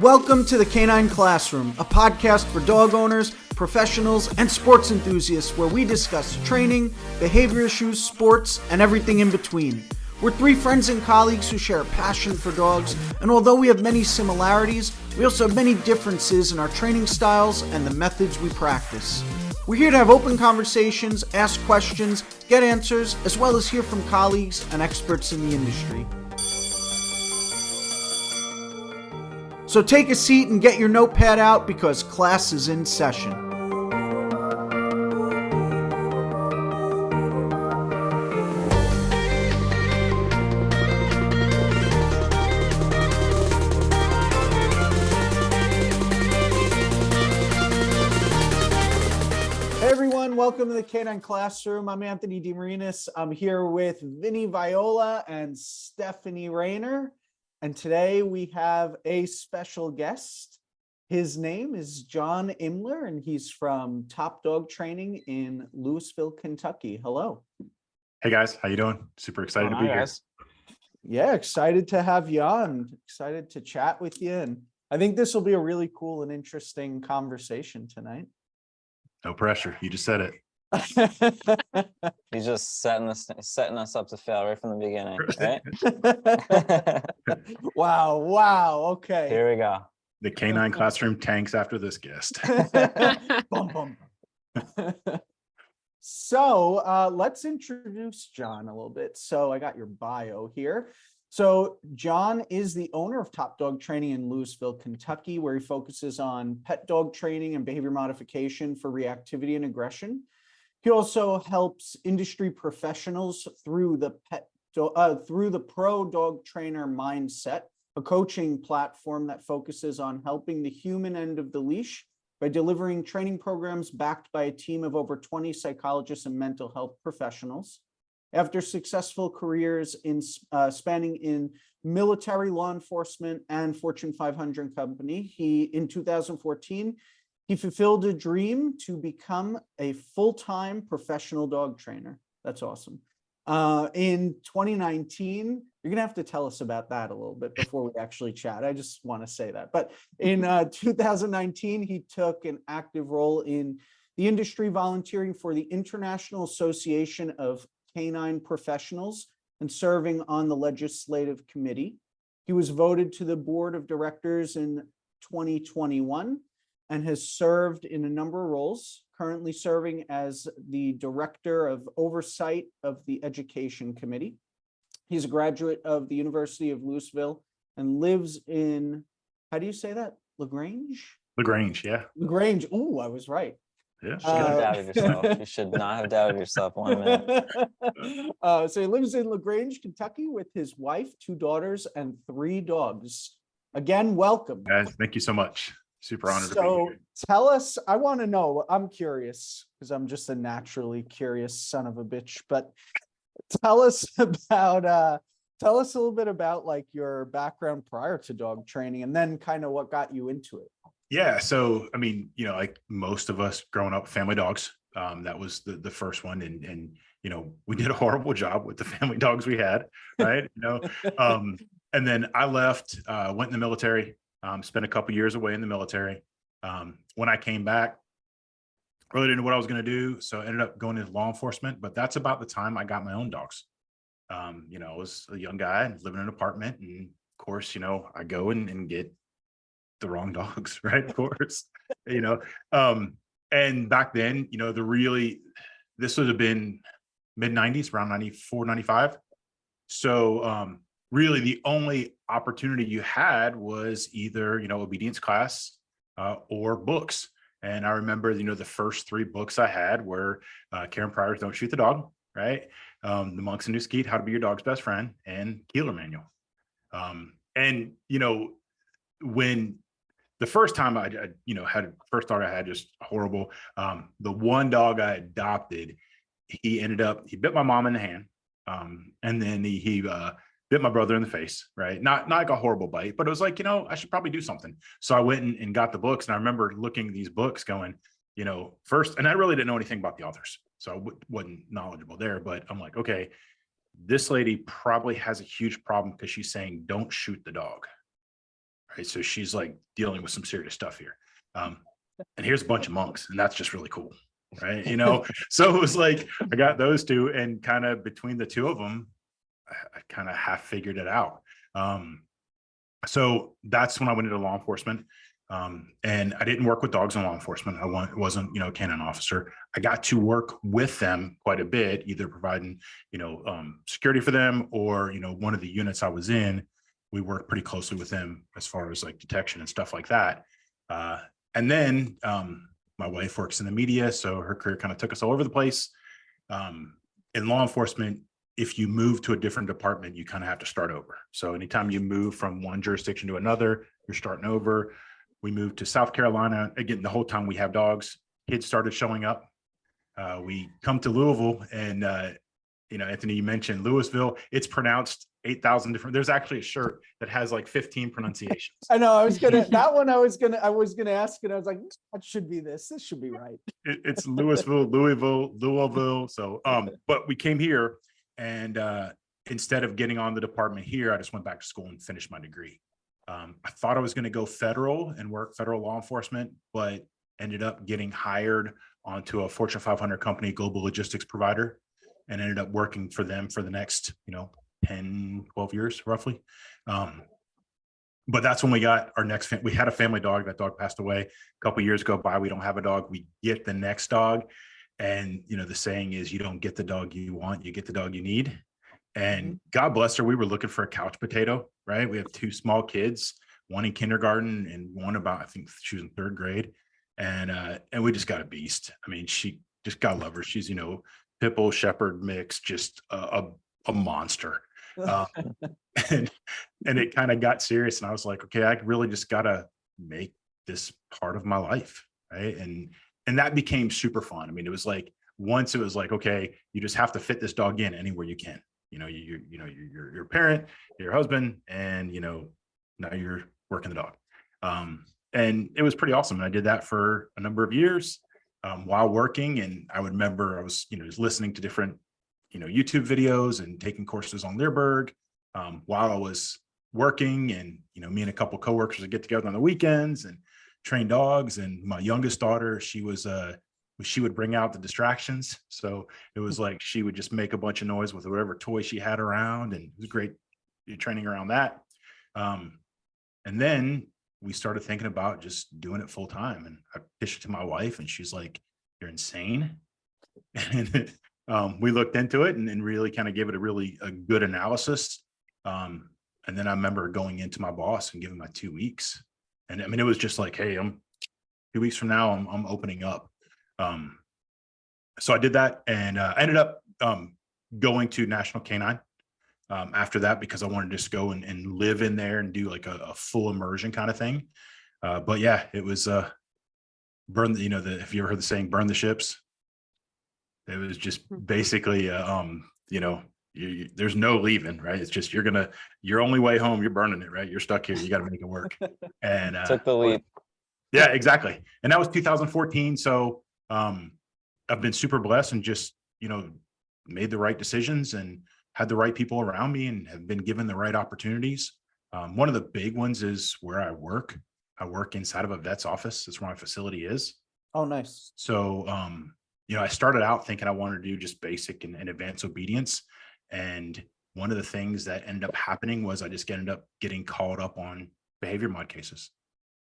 Welcome to the Canine Classroom, a podcast for dog owners, professionals, and sports enthusiasts where we discuss training, behavior issues, sports, and everything in between. We're three friends and colleagues who share a passion for dogs, and although we have many similarities, we also have many differences in our training styles and the methods we practice. We're here to have open conversations, ask questions, get answers, as well as hear from colleagues and experts in the industry. So take a seat and get your notepad out because class is in session. Hey everyone, welcome to the Canine Classroom. I'm Anthony DeMarinis. I'm here with Vinny Viola and Stephanie Rayner. And today we have a special guest. His name is John Imler, and he's from Top Dog Training in Louisville, Kentucky. Hello. Hey guys, how you doing? Super excited to be here. Yeah, excited to have you on. Excited to chat with you. And I think this will be a really cool and interesting conversation tonight. No pressure. You just said it. He's just setting us up to fail right from the beginning, right? Wow. Okay. Here we go. The Canine Classroom tanks after this guest. Bum. So let's introduce John a little bit. So I got your bio here. So John is the owner of Top Dog Training in Louisville, Kentucky, where he focuses on pet dog training and behavior modification for reactivity and aggression. He also helps industry professionals through the Pro Dog Trainer Mindset, a coaching platform that focuses on helping the human end of the leash by delivering training programs backed by a team of over 20 psychologists and mental health professionals. After successful careers spanning in military, law enforcement, and Fortune 500 company, in 2014, he fulfilled a dream to become a full-time professional dog trainer. That's awesome. In 2019, you're going to have to tell us about that a little bit before we actually chat. I just want to say that. But in 2019, he took an active role in the industry, volunteering for the International Association of Canine Professionals and serving on the legislative committee. He was voted to the board of directors in 2021 and has served in a number of roles, currently serving as the director of oversight of the education committee. He's a graduate of the University of Louisville and lives in, how do you say that? LaGrange? LaGrange, yeah. LaGrange. Ooh, I was right. Yeah. You should have doubted yourself. You should not have doubted yourself 1 minute. So he lives in LaGrange, Kentucky with his wife, 2 daughters, and 3 dogs. Again, welcome. Guys, thank you so much. Super honored to be So here. tell us, I want to know, I'm curious because I'm just a naturally curious son of a bitch, but tell us a little bit about like your background prior to dog training and then kind of what got you into it. Yeah. So, I mean, like most of us growing up, family dogs, that was the first one. And, we did a horrible job with the family dogs we had, right? And then I left, went in the military, spent a couple years away in the military. When I came back, really didn't know what I was going to do. So I ended up going into law enforcement, but that's about the time I got my own dogs. I was a young guy and living in an apartment. And of course, I go and get the wrong dogs, right? Of course, and back then, this would have been mid 90s, around 94, 95. So, really the only opportunity you had was either, obedience class, or books. And I remember, the first 3 books I had were, Karen Pryor's Don't Shoot the Dog, right? The Monks and New Skeet, How to Be Your Dog's Best Friend, and Keeler Manual. And, when the first time I had first dog I had just horrible. The one dog I adopted, he bit my mom in the hand. And then he bit my brother in the face, right? Not like a horrible bite, but it was like, I should probably do something. So I went and got the books, and I remember looking at these books going, first, and I really didn't know anything about the authors. So I wasn't knowledgeable there, but I'm like, okay, this lady probably has a huge problem because she's saying, don't shoot the dog. right? So she's like dealing with some serious stuff here. And here's a bunch of monks, and that's just really cool, right? So it was like I got those two, and kind of between the two of them, I kind of half figured it out. So that's when I went into law enforcement. And I didn't work with dogs in law enforcement. Wasn't, a canine officer. I got to work with them quite a bit, either providing, security for them, or, one of the units I was in, we worked pretty closely with them as far as like detection and stuff like that. And then my wife works in the media, so her career kind of took us all over the place. In law enforcement, if you move to a different department, you kind of have to start over. So anytime you move from one jurisdiction to another, you're starting over. We moved to South Carolina. Again, the whole time we have dogs, kids started showing up. We come to Louisville, and Anthony, you mentioned Louisville. It's pronounced 8,000 different. There's actually a shirt that has like 15 pronunciations. I know. I was gonna ask, and I was like, that should be this. This should be right. It's Louisville, Louisville. So, but we came here, and instead of getting on the department here, I just went back to school and finished my degree. I thought I was going to go federal and work federal law enforcement, but ended up getting hired onto a Fortune 500 company, global logistics provider, and ended up working for them for the next, 10, 12 years roughly. But that's when we got our next, we had a family dog. That dog passed away a couple of years go by. We don't have a dog. We get the next dog. And, the saying is, you don't get the dog you want, you get the dog you need. And God bless her, we were looking for a couch potato, right? We have two small kids, one in kindergarten and one I think she was in third grade. And we just got a beast. I mean, she just, God love her. She's, pit bull shepherd mix, just a monster. And it kind of got serious. And I was like, okay, I really just got to make this part of my life. Right. And that became super fun. I mean, it was like, once it was like, okay, you just have to fit this dog in anywhere you can. You're a parent, your husband, and now you're working the dog. And it was pretty awesome. And I did that for a number of years while working. And I would remember I was, just listening to different, YouTube videos and taking courses on Learberg while I was working. And, me and a couple of coworkers would get together on the weekends and train dogs. And my youngest daughter, she would bring out the distractions. So it was like she would just make a bunch of noise with whatever toy she had around, and it was great training around that. And then we started thinking about just doing it full time. And I pitched it to my wife, and she's like, "You're insane." And we looked into it and really kind of gave it a good analysis. And then I remember going into my boss and giving my 2 weeks. And I mean, it was just like, hey, 2 weeks from now, I'm opening up. So I did that, and I ended up going to National Canine after that, because I wanted to just go and live in there and do like a full immersion kind of thing. But yeah, it was burn. If you ever heard the saying, burn the ships. It was just basically, there's no leaving, right? It's just, your only way home, you're burning it, right? You're stuck here. You got to make it work. And Took the leap. yeah, exactly. And that was 2014. So I've been super blessed and just, made the right decisions and had the right people around me and have been given the right opportunities. One of the big ones is where I work. I work inside of a vet's office. That's where my facility is. Oh, nice. So, I started out thinking I wanted to do just basic and advanced obedience. And one of the things that ended up happening was I just ended up getting called up on behavior mod cases.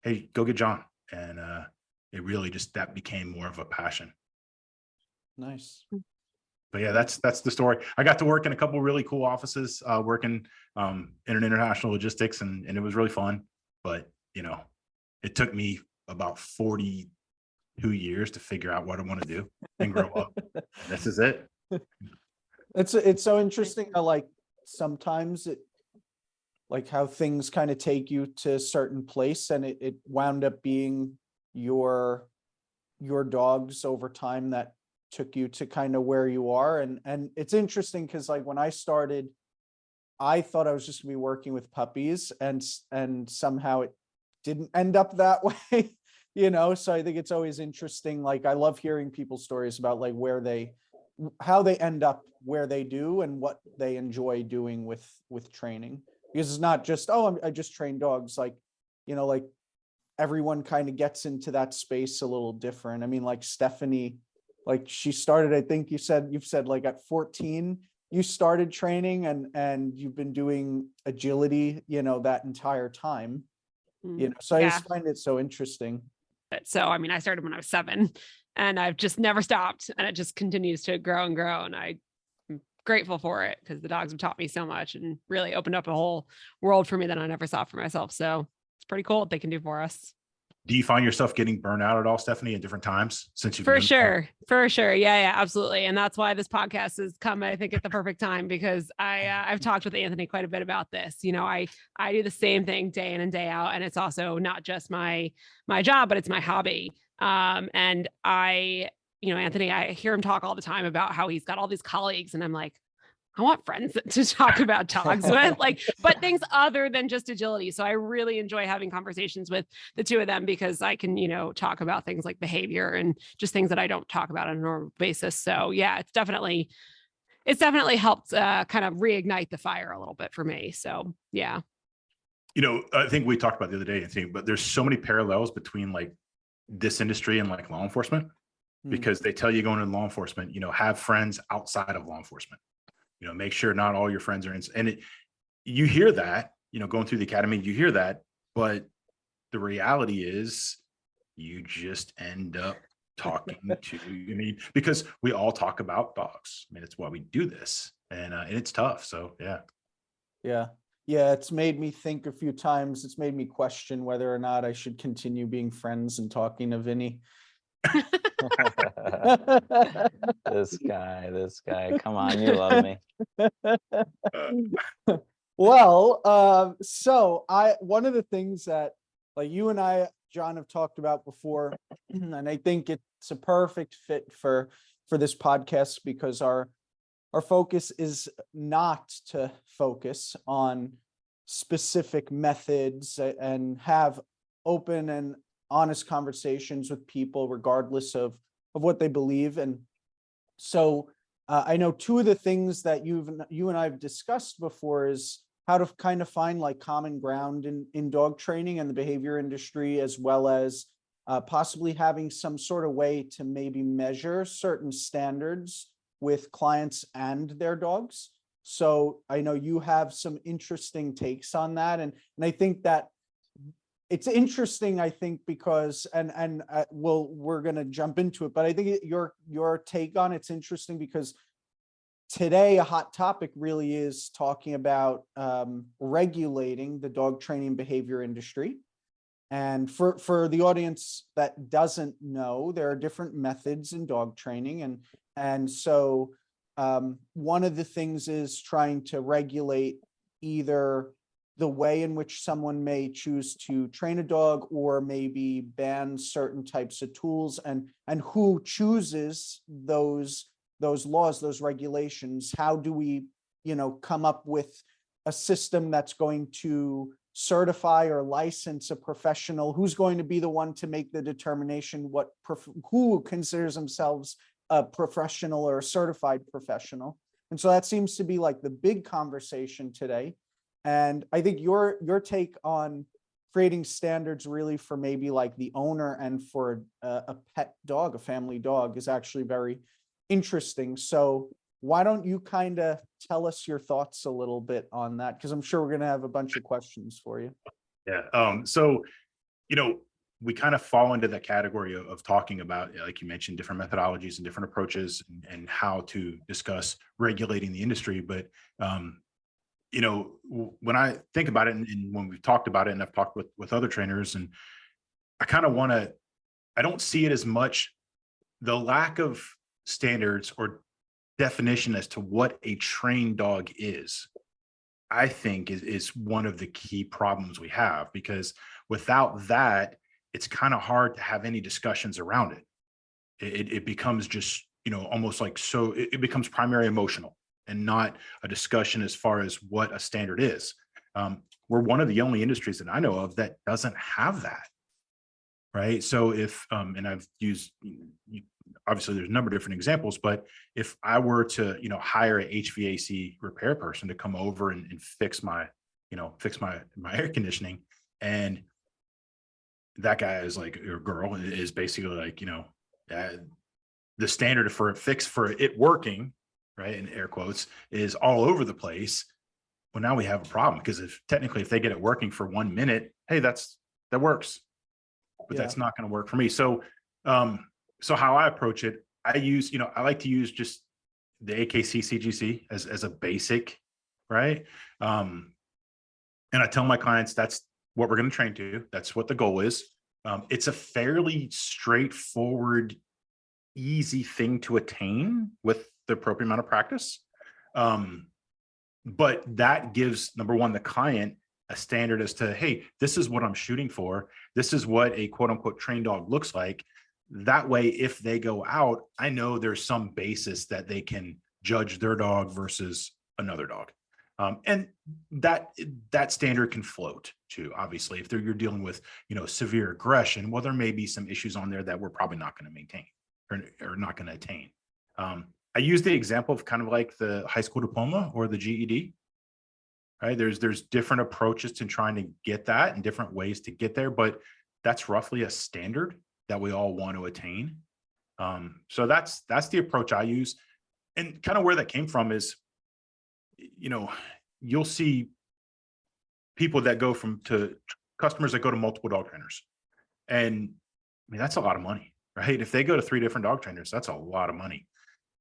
Hey, go get John. And it really just, that became more of a passion. Nice. But yeah, that's the story. I got to work in a couple of really cool offices, working in international logistics, and it was really fun. But it took me about 42 years to figure out what I want to do and grow up. This is it. It's so interesting how, like, sometimes like how things kind of take you to a certain place, and it wound up being your dogs over time that took you to kind of where you are. And it's interesting because, like, when I started, I thought I was just gonna be working with puppies, and somehow it didn't end up that way. So I think it's always interesting. Like, I love hearing people's stories about like how they end up where they do and what they enjoy doing with training, because it's not just, I just train dogs. Like, like everyone kind of gets into that space a little different. I mean, like Stephanie, like she started, I think you've said like at 14, you started training and you've been doing agility, that entire time, so I Yeah. just find it so interesting. So, I mean, I started when I was 7 and I've just never stopped, and it just continues to grow and grow. And I'm grateful for it because the dogs have taught me so much and really opened up a whole world for me that I never saw for myself. So it's pretty cool what they can do for us. Do you find yourself getting burnt out at all, Stephanie, at different times since you've For been doing sure. Yeah, absolutely. And that's why this podcast has come, I think, at the perfect time, because I've talked with Anthony quite a bit about this. I do the same thing day in and day out, and it's also not just my job, but it's my hobby. And Anthony, I hear him talk all the time about how he's got all these colleagues, and I'm like, I want friends to talk about dogs with, but things other than just agility. So I really enjoy having conversations with the two of them, because I can, talk about things like behavior and just things that I don't talk about on a normal basis. So yeah, it's definitely helped kind of reignite the fire a little bit for me. So yeah. I think we talked about the other day, Anthony, but there's so many parallels between like this industry and like law enforcement, because they tell you going into law enforcement, have friends outside of law enforcement. Make sure not all your friends are in, and you hear that, going through the academy, you hear that, but the reality is you just end up talking to, because we all talk about dogs. It's why we do this, and it's tough. So yeah. Yeah. It's made me think a few times. It's made me question whether or not I should continue being friends and talking to Vinny. This guy, come on, you love me. Well, so one of the things that like you and I, John, have talked about before, and I think it's a perfect fit for this podcast, because our focus is not to focus on specific methods and have open and honest conversations with people regardless of what they believe. And so I know two of the things that you and I've discussed before is how to kind of find like common ground in dog training and the behavior industry, as well as possibly having some sort of way to maybe measure certain standards with clients and their dogs. So I know you have some interesting takes on that. And I think that it's interesting, I think, because, we're going to jump into it, but I think your take on it's interesting because today a hot topic really is talking about regulating the dog training behavior industry. And for the audience that doesn't know, there are different methods in dog training. And so one of the things is trying to regulate either the way in which someone may choose to train a dog, or maybe ban certain types of tools, and who chooses those laws, those regulations. How do we, come up with a system that's going to certify or license a professional? Who's going to be the one to make the determination who considers themselves a professional or a certified professional? And so that seems to be like the big conversation today. And I think your take on creating standards really for maybe like the owner and for a pet dog, a family dog, is actually very interesting. So why don't you kind of tell us your thoughts a little bit on that? Because I'm sure we're going to have a bunch of questions for you. Yeah. So, we kind of fall into that category of talking about, like you mentioned, different methodologies and different approaches and how to discuss regulating the industry. But, when I think about it, and when we've talked about it, and I've talked with other trainers, and I kind of I don't see it as much the lack of standards or definition as to what a trained dog is. I think is one of the key problems we have, because without that, it's kind of hard to have any discussions around it. It becomes just, almost like, so it becomes primary emotional and not a discussion as far as what a standard is. We're one of the only industries that I know of that doesn't have that. Right. So if, and I've used, obviously there's a number of different examples, but if I were to, hire a HVAC repair person to come over and fix my air conditioning, and that guy is like, or girl is basically like, the standard for a fix for it working, right, in air quotes, is all over the place. Well, now we have a problem, because if they get it working for 1 minute, hey, that works, but Yeah. that's not going to work for me. So, so how I approach it, I like to use just the AKC CGC as a basic, right? And I tell my clients that's what we're going to train to. That's what the goal is. It's a fairly straightforward, easy thing to attain with the appropriate amount of practice. But that gives, number one, the client a standard as to, hey, this is what I'm shooting for. This is what a quote unquote trained dog looks like. That way, if they go out, I know there's some basis that they can judge their dog versus another dog. And that standard can float too. Obviously, if you're dealing with, severe aggression, well, there may be some issues on there that we're probably not going to maintain or not going to attain. I use the example of kind of like the high school diploma or the GED, right? There's different approaches to trying to get that and different ways to get there, but that's roughly a standard that we all want to attain. So that's the approach I use. And kind of where that came from is, you'll see people that go to customers that go to multiple dog trainers. And I mean, that's a lot of money, right? If they go to 3 different dog trainers, that's a lot of money.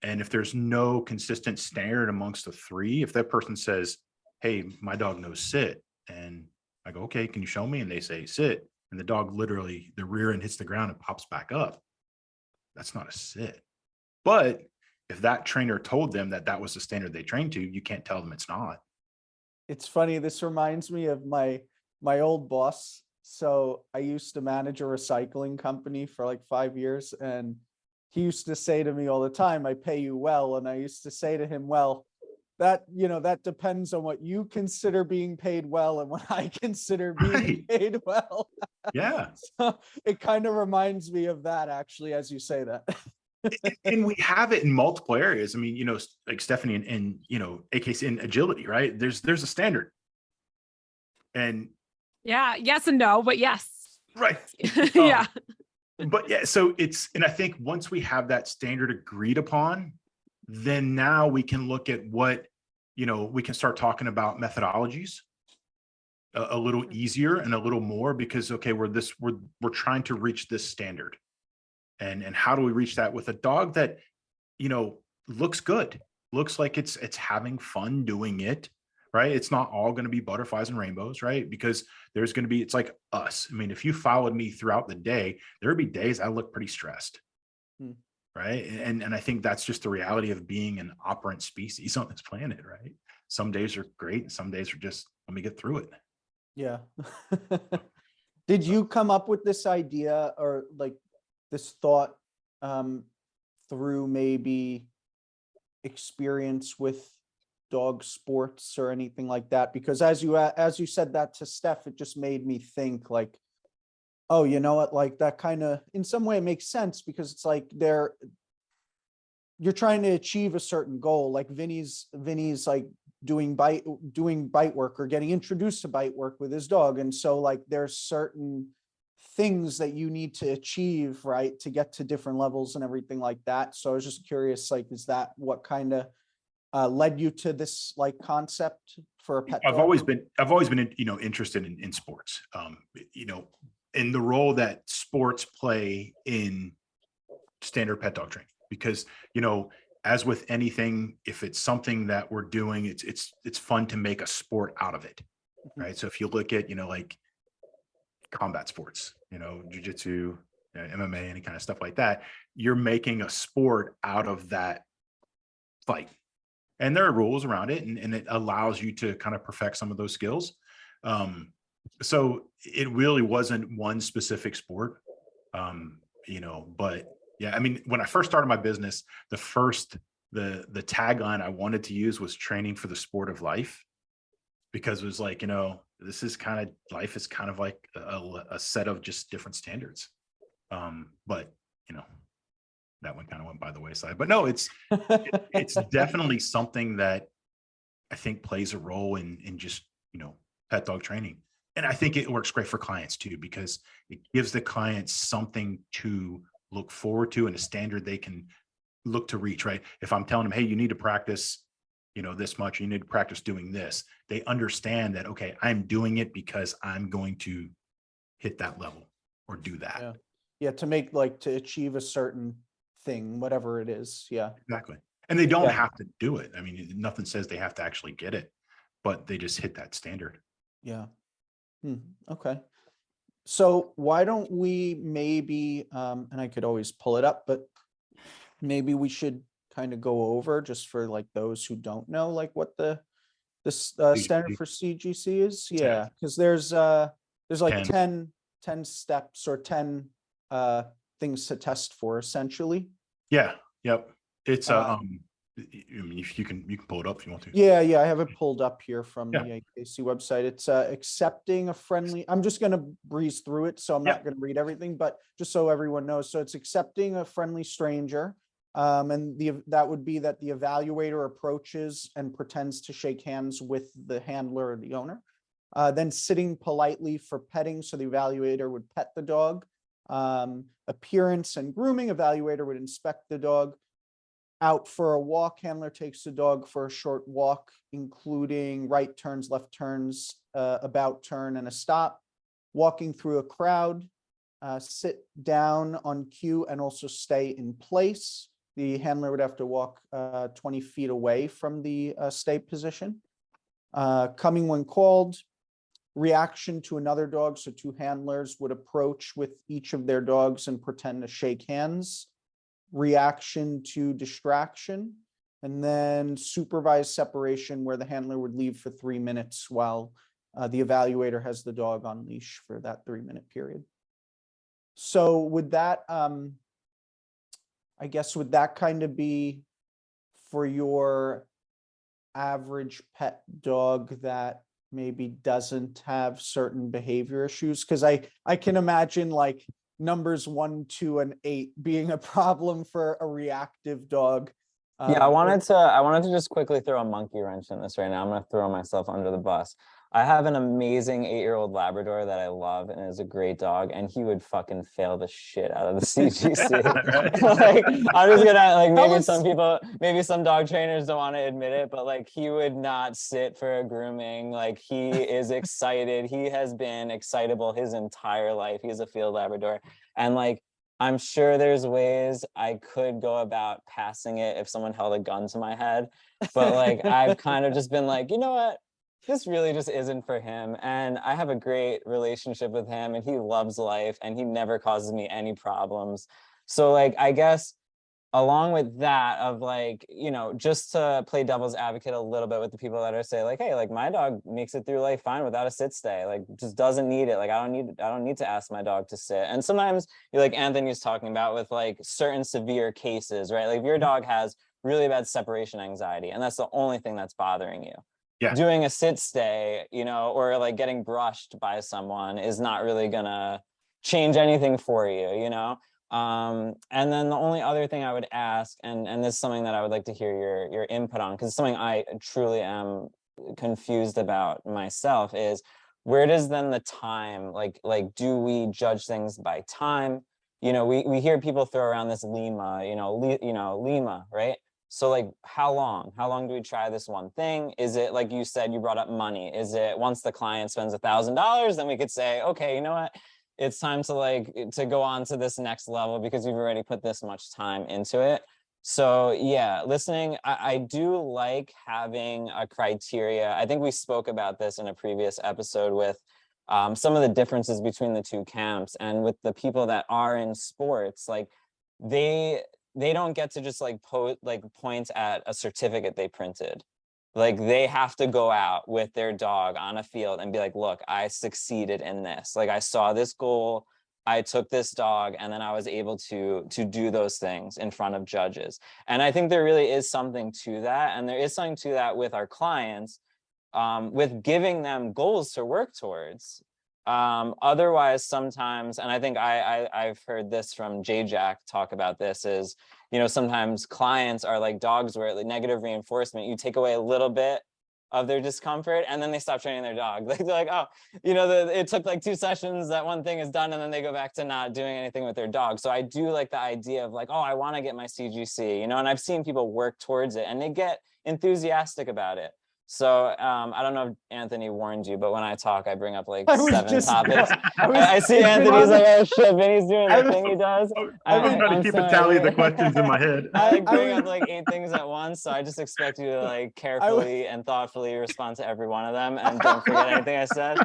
And if there's no consistent standard amongst the 3, if that person says, hey, my dog knows sit, and I go, okay, can you show me? And they say sit, and the dog literally, the rear end hits the ground and pops back up, that's not a sit. But if that trainer told them that was the standard they trained to, you can't tell them it's not. It's funny. This reminds me of my old boss. So I used to manage a recycling company for like 5 years, and he used to say to me all the time, I pay you well. And I used to say to him, well, that depends on what you consider being paid well and what I consider being Right. paid well. Yeah. So it kind of reminds me of that, actually, as you say that. And we have it in multiple areas. I mean, like Stephanie and AKC in agility, right? There's a standard. And Yeah. Yes and no, but yes. right. Yeah. But yeah, so and I think once we have that standard agreed upon, then now we can look at what, we can start talking about methodologies a little easier and a little more, because, okay, we're trying to reach this standard. And how do we reach that with a dog that, looks good, looks like it's having fun doing it, right? It's not all going to be butterflies and rainbows, right? Because there's going to be, it's like us. I mean, if you followed me throughout the day, there would be days I look pretty stressed, right? And I think that's just the reality of being an operant species on this planet, right? Some days are great, and some days are just, let me get through it. Yeah. Did you come up with this idea or like this thought through maybe experience with dog sports or anything like that? Because as you said that to Steph, it just made me think like, oh, you know what, like that kind of in some way makes sense, because it's like you're trying to achieve a certain goal. Like Vinny's like doing bite work or getting introduced to bite work with his dog. And so like there's certain things that you need to achieve, right, to get to different levels and everything like that. So I was just curious, like, is that what kind of led you to this like concept for a pet dog? I've always been interested in sports, in the role that sports play in standard pet dog training, because, as with anything, if it's something that we're doing, it's fun to make a sport out of it. Right. So if you look at, like combat sports, jiu-jitsu, MMA, any kind of stuff like that, you're making a sport out of that fight. And there are rules around it, and it allows you to kind of perfect some of those skills. So it really wasn't one specific sport, but yeah, I mean, when I first started my business, the tagline I wanted to use was training for the sport of life, because it was like, this is kind of, life is kind of like a set of just different standards. But, that one kind of went by the wayside, but no, it's definitely something that I think plays a role in just, pet dog training. And I think it works great for clients too, because it gives the clients something to look forward to and a standard they can look to reach, right? If I'm telling them, hey, you need to practice, this much, you need to practice doing this, they understand that, okay, I'm doing it because I'm going to hit that level or do that. Yeah. Yeah, to achieve a certain thing, whatever it is. Yeah. Exactly. And they don't Yeah. have to do it. I mean, nothing says they have to actually get it, but they just hit that standard. Yeah. Okay. So why don't we maybe, and I could always pull it up, but maybe we should kind of go over just for like those who don't know, like what this standard CGC. for CGC is. Yeah. Yeah, because there's like 10. 10 steps or 10 things to test for essentially. Yeah. Yep. It's Uh, I mean, if you can pull it up if you want to. Yeah, I have it pulled up here from Yeah. the AKC website. It's accepting a friendly, I'm just going to breeze through it, so I'm Yeah. not going to read everything, but just so everyone knows. So it's accepting a friendly stranger. And that would be that the evaluator approaches and pretends to shake hands with the handler or the owner. Then sitting politely for petting, so the evaluator would pet the dog. Appearance and grooming, evaluator would inspect the dog. Out for a walk, handler takes the dog for a short walk, including right turns, left turns, about turn, and a stop. Walking through a crowd, sit down on cue and also stay in place. The handler would have to walk 20 feet away from the stay position. Coming when called, reaction to another dog. So two handlers would approach with each of their dogs and pretend to shake hands. Reaction to distraction, and then supervised separation, where the handler would leave for 3 minutes while the evaluator has the dog on leash for that 3-minute period. So would that, I guess, would that kind of be for your average pet dog that maybe doesn't have certain behavior issues? Because I can imagine like numbers 1, 2, and 8 being a problem for a reactive dog. Yeah, I wanted to just quickly throw a monkey wrench in this right now. I'm going to throw myself under the bus. I have an amazing 8-year-old Labrador that I love and is a great dog, and he would fucking fail the shit out of the CGC. Like, I'm just gonna like, maybe some dog trainers don't want to admit it, but like, he would not sit for a grooming. Like, he is excited. He has been excitable his entire life. He's a field Labrador, and like, I'm sure there's ways I could go about passing it if someone held a gun to my head, but like, I've kind of just been like, you know what? This really just isn't for him. And I have a great relationship with him, and he loves life, and he never causes me any problems. So like, I guess along with that of like, just to play devil's advocate a little bit with the people that are say like, hey, like my dog makes it through life fine without a sit stay, like just doesn't need it. Like I don't need to ask my dog to sit. And sometimes like Anthony's talking about with like certain severe cases, right? Like if your dog has really bad separation anxiety and that's the only thing that's bothering you. Yeah. Doing a sit stay, or like getting brushed by someone is not really gonna change anything for you, and then the only other thing I would ask, and this is something that I would like to hear your input on, because it's something I truly am confused about myself, is where does then the time, like do we judge things by time? We hear people throw around this Lima, Lima, right? So like, how long do we try this one thing? Is it, like you said, you brought up money. Is it once the client spends $1,000, then we could say, okay, you know what? It's time to go on to this next level because you've already put this much time into it. So yeah, listening, I do like having a criteria. I think we spoke about this in a previous episode with some of the differences between the two camps, and with the people that are in sports, like they don't get to just like point at a certificate they printed. Like they have to go out with their dog on a field and be like, look, I succeeded in this. Like I saw this goal, I took this dog, and then I was able to do those things in front of judges. And I think there really is something to that. And there is something to that with our clients, with giving them goals to work towards. Otherwise, sometimes, and I think I've heard this from J-Jack talk about this, is, sometimes clients are like dogs where like negative reinforcement, you take away a little bit of their discomfort, and then they stop training their dog. Like they're like, oh, you know, it took like 2 sessions, that one thing is done, and then they go back to not doing anything with their dog. So I do like the idea of like, oh, I want to get my CGC, you know, and I've seen people work towards it and they get enthusiastic about it. So I don't know if Anthony warned you, but when I talk, I bring up like 7 topics. I see Anthony's like, oh shit, Vinny's doing the thing he does. I've been trying to keep a tally of the questions in my head. I like bring up like 8 things at once, so I just expect you to like carefully and thoughtfully respond to every one of them, and don't forget anything I said.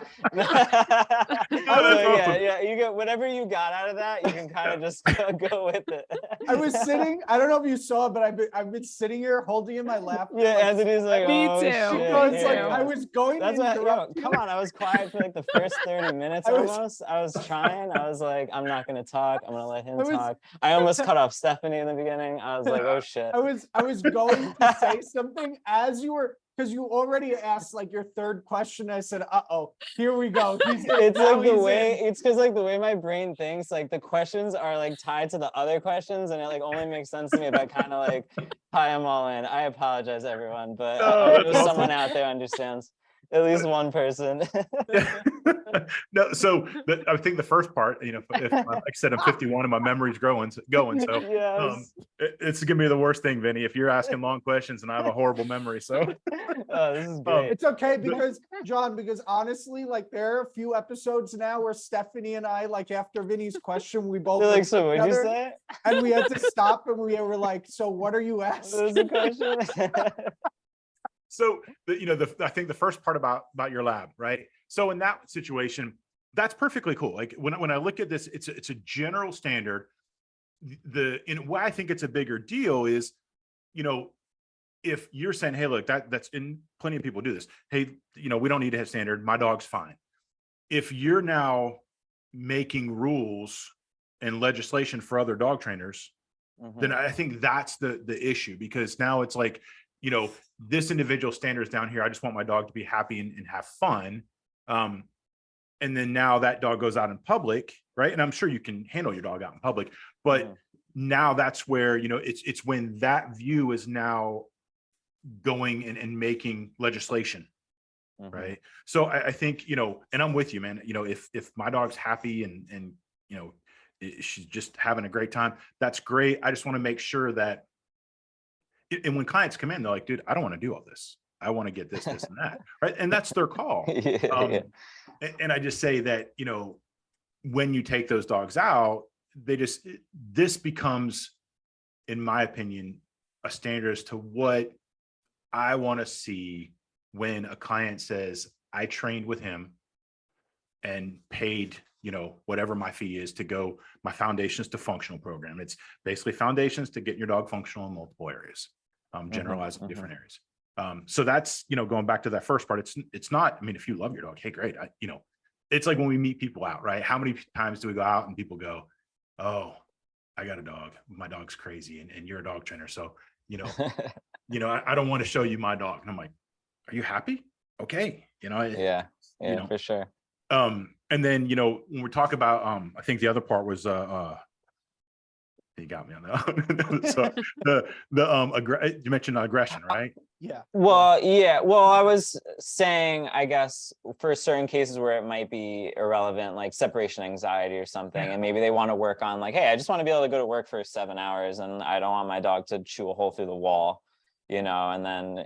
Yeah, you get whatever you got out of that. You can kind of just go with it. I was sitting. I don't know if you saw, but I've been sitting here holding in my lap. Yeah, Anthony's like, me oh, too. shit, Because like yeah. I was going. That's to what, interrupt you. come on, I was quiet for like the first 30 minutes almost. I was trying. I was like, I'm not gonna talk. I'm gonna let him talk. I almost cut off Stephanie in the beginning. I was like, oh shit. I was going to say something as you were, because you already asked like your 3rd question. I said, uh-oh, here we go. It's like the way, it's because like the way my brain thinks, like the questions are like tied to the other questions, and it like only makes sense to me if I kind of like tie them all in. I apologize, everyone, but I know someone out there understands. At least one person. No, so I think the first part, you know, if like I said, I'm 51 and my memory's going. So Yes. it's gonna be the worst thing, Vinny, if you're asking long questions and I have a horrible memory. So Oh, this is great. It's okay because John, because honestly, like there are a few episodes now where Stephanie and I, like after Vinny's question, we both You're like, looked so what'd you together, say? and we had to stop and we were like, so what are you What was asking? the question? So I think the first part about your lab, right? So in that situation, that's perfectly cool. Like when I look at this, it's a general standard. And why I think it's a bigger deal is, you know, if you're saying, hey, look, that's in plenty of people do this. Hey, you know, we don't need to have standard. My dog's fine. If you're now making rules and legislation for other dog trainers, then I think that's the issue, because now it's like, you know, this individual standards down here, I just want my dog to be happy and have fun. And then now that dog goes out in public, right? And I'm sure you can handle your dog out in public, but now that's where, you know, it's when that view is now going and making legislation, right? So I think, you know, and I'm with you, man, you know, if my dog's happy and you know, she's just having a great time, that's great. I just want to make sure that, and when clients come in, they're like, dude, I don't want to do all this. I want to get this, this, and that, right? And that's their call. And I just say that, you know, when you take those dogs out, this becomes, in my opinion, a standard as to what I want to see when a client says, I trained with him and paid, you know, whatever my fee is to go, my Foundations to Functional program. It's basically foundations to get your dog functional in multiple areas, generalized in different areas. So that's, you know, going back to that first part, it's not, I mean, if you love your dog, hey, great. You know, it's like when we meet people out, right? How many times do we go out and people go, oh, I got a dog. My dog's crazy. And you're a dog trainer. So, you know, I don't want to show you my dog. And I'm like, are you happy? Okay. You know, Yeah, you know, for sure. And then, you know, when we talk about, I think the other part was, you got me on that. So you mentioned aggression, right? Yeah. Well, yeah. Well, I was saying, I guess, for certain cases where it might be irrelevant, like separation anxiety or something, and maybe they want to work on like, hey, I just want to be able to go to work for 7 hours and I don't want my dog to chew a hole through the wall, you know, and then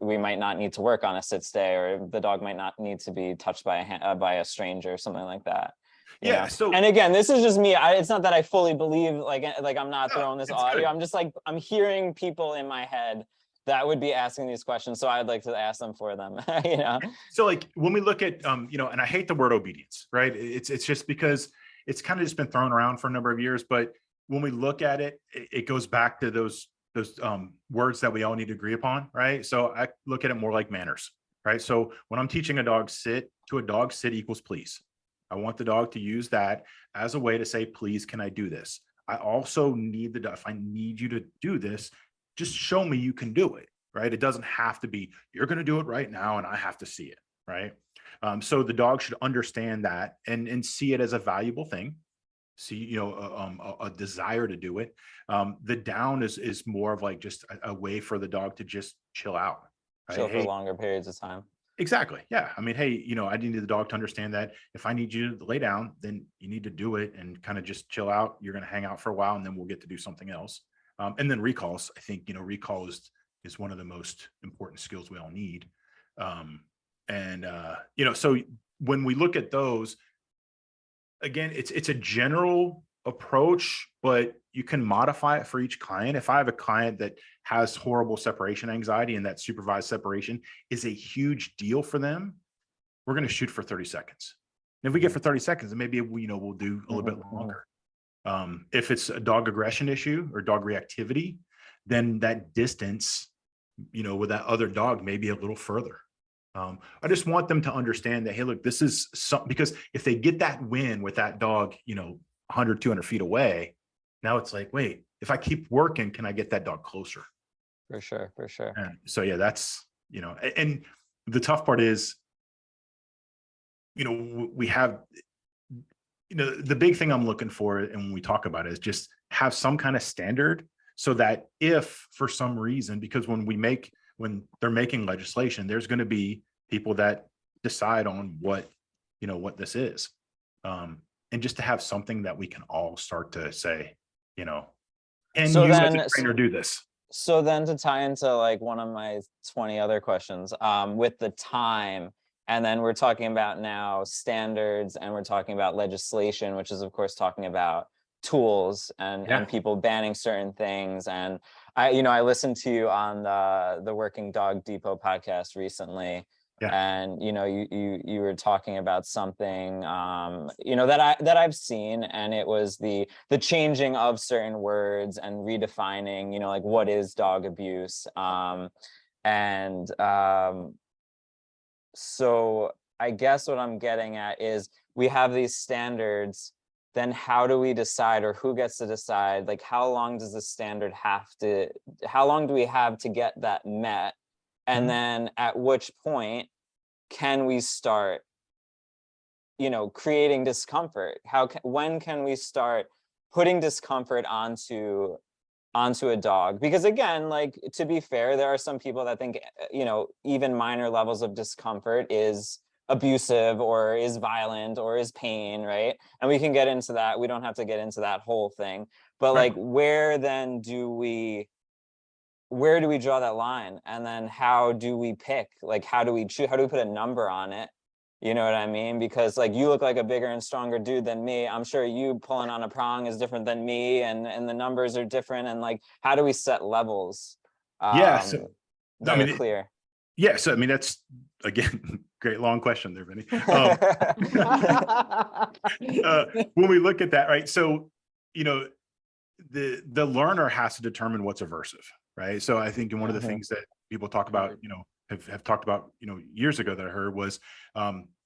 we might not need to work on a sit stay, or the dog might not need to be touched by a stranger or something like that. Yeah. Know? So, and again, this is just me. It's not that I fully believe, like I'm not throwing this audio. Good. I'm just like, I'm hearing people in my head that would be asking these questions. So I'd like to ask them for them, you know? So like when we look at, you know, and I hate the word obedience, right? It's just because it's kind of just been thrown around for a number of years, but when we look at it, it goes back to those words that we all need to agree upon, right? So I look at it more like manners, right? So when I'm teaching a dog sit, to a dog, sit equals please. I want the dog to use that as a way to say, please, can I do this? I also need if I need you to do this, just show me you can do it, right? It doesn't have to be, you're going to do it right now and I have to see it, right? So the dog should understand that and see it as a valuable thing. See, you know, a desire to do it. The down is more of like just a way for the dog to just chill out. right? chill for Hey, longer periods of time. exactly. Yeah. I mean, hey, you know, I need the dog to understand that if I need you to lay down, then you need to do it and kind of just chill out. You're going to hang out for a while and then we'll get to do something else. And then recalls, I think, you know, recall is one of the most important skills we all need. You know, so when we look at those, again, it's a general approach, but you can modify it for each client. If I have a client that has horrible separation anxiety and that supervised separation is a huge deal for them, we're going to shoot for 30 seconds. And if we get for 30 seconds, then maybe we, you know, we'll do a little bit longer. If it's a dog aggression issue or dog reactivity, then that distance, you know, with that other dog may be a little further. I just want them to understand that, hey, look, this is something, because if they get that win with that dog, you know, 100, 200 feet away, now it's like, wait, if I keep working, can I get that dog closer? For sure. For sure. And so, yeah, that's, you know, and the tough part is, you know, we have, you know, the big thing I'm looking for, and when we talk about it, is just have some kind of standard so that if for some reason, because when they're making legislation, there's going to be people that decide on what, you know, what this is. And just to have something that we can all start to say, you know, and So you then- as a trainer do this. So then to tie into like one of my 20 other questions, with the time, and then we're talking about now standards and we're talking about legislation, which is of course talking about tools and people banning certain things. And I listened to you on the Working Dog Depot podcast recently. Yeah. And you were talking about something that I've seen, and it was the changing of certain words and redefining, like what is dog abuse. So I guess what I'm getting at is we have these standards, then how do we decide, or who gets to decide, like how long do we have to get that met? And then at which point can we start, creating discomfort? When can we start putting discomfort onto a dog? Because again, like, to be fair, there are some people that think, even minor levels of discomfort is abusive or is violent or is pain, right? And we can get into that. We don't have to get into that whole thing. But like, where do we draw that line? And then how do we pick? Like, how do we choose? How do we put a number on it? You know what I mean? Because like, you look like a bigger and stronger dude than me. I'm sure you pulling on a prong is different than me, and the numbers are different. And like, how do we set levels? So that are clear. Yeah. So, I mean, that's, again, great long question there, Vinny. When we look at that, right? So, the learner has to determine what's aversive, right? So I think one of the things that people talk about, have talked about, years ago that I heard was,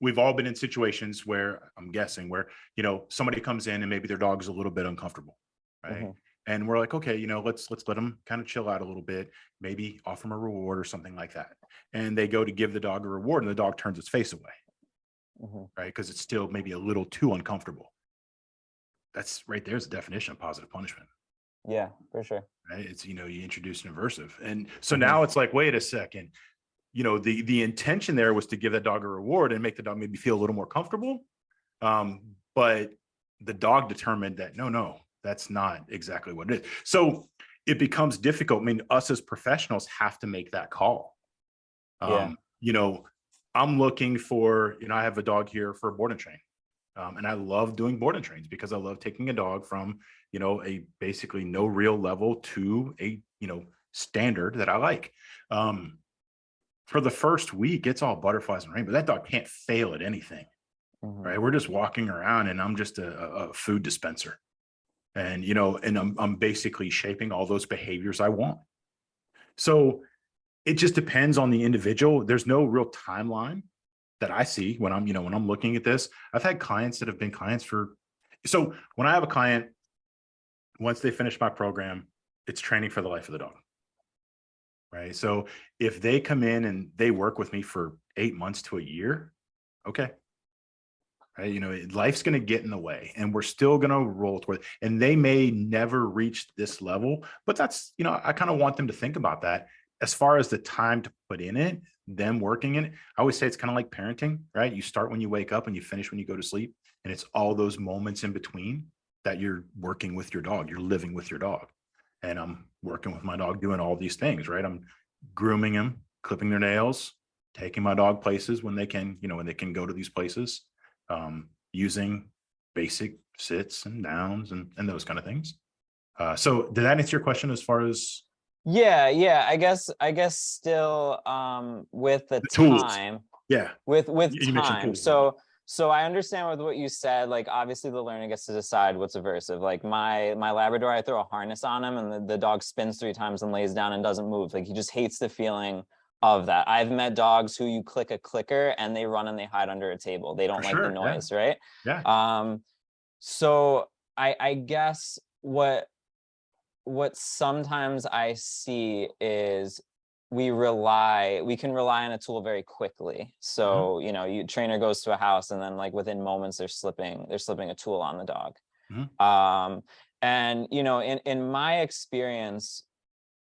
we've all been in situations where, I'm guessing, where, somebody comes in and maybe their dog is a little bit uncomfortable, right? And we're like, okay, let's let them kind of chill out a little bit, maybe offer them a reward or something like that. And they go to give the dog a reward and the dog turns its face away, right? Because it's still maybe a little too uncomfortable. That's right. There's a definition of positive punishment. Yeah, for sure. Right? It's, you introduce an aversive. And so now it's like, wait a second, the intention there was to give that dog a reward and make the dog maybe feel a little more comfortable. But the dog determined that, no, that's not exactly what it is. So it becomes difficult. I mean, us as professionals have to make that call. I'm looking for, I have a dog here for a board and train. And I love doing board and trains because I love taking a dog from, a basically no real level to a, standard that I like. For the first week, it's all butterflies and rainbow. That dog can't fail at anything, right? We're just walking around and I'm just a food dispenser. And, and I'm basically shaping all those behaviors I want. So it just depends on the individual. There's no real timeline that I see when I'm, when I'm looking at this. I've had clients that have been clients so when I have a client, once they finish my program, it's training for the life of the dog, right? So if they come in and they work with me for 8 months to a year, okay. Right. Life's going to get in the way and we're still going to roll toward it. And they may never reach this level, but that's, I kind of want them to think about that as far as the time to put in it, them working in it, I always say it's kind of like parenting, right? You start when you wake up and you finish when you go to sleep. And it's all those moments in between that you're working with your dog, you're living with your dog. And I'm working with my dog doing all these things, right? I'm grooming him, clipping their nails, taking my dog places when they can, when they can go to these places, using basic sits and downs and those kind of things. So did that answer your question as far as? Yeah. I guess still with the tools. time. Yeah. With You mentioned time. tools, So I understand with what you said, like obviously the learner gets to decide what's aversive. Like my Labrador, I throw a harness on him and the dog spins 3 times and lays down and doesn't move. Like he just hates the feeling of that. I've met dogs who you click a clicker and they run and they hide under a table. They don't like the noise, right? Yeah. So I guess what sometimes I see is we can rely on a tool very quickly. So, trainer goes to a house and then like within moments they're slipping a tool on the dog. And, in my experience,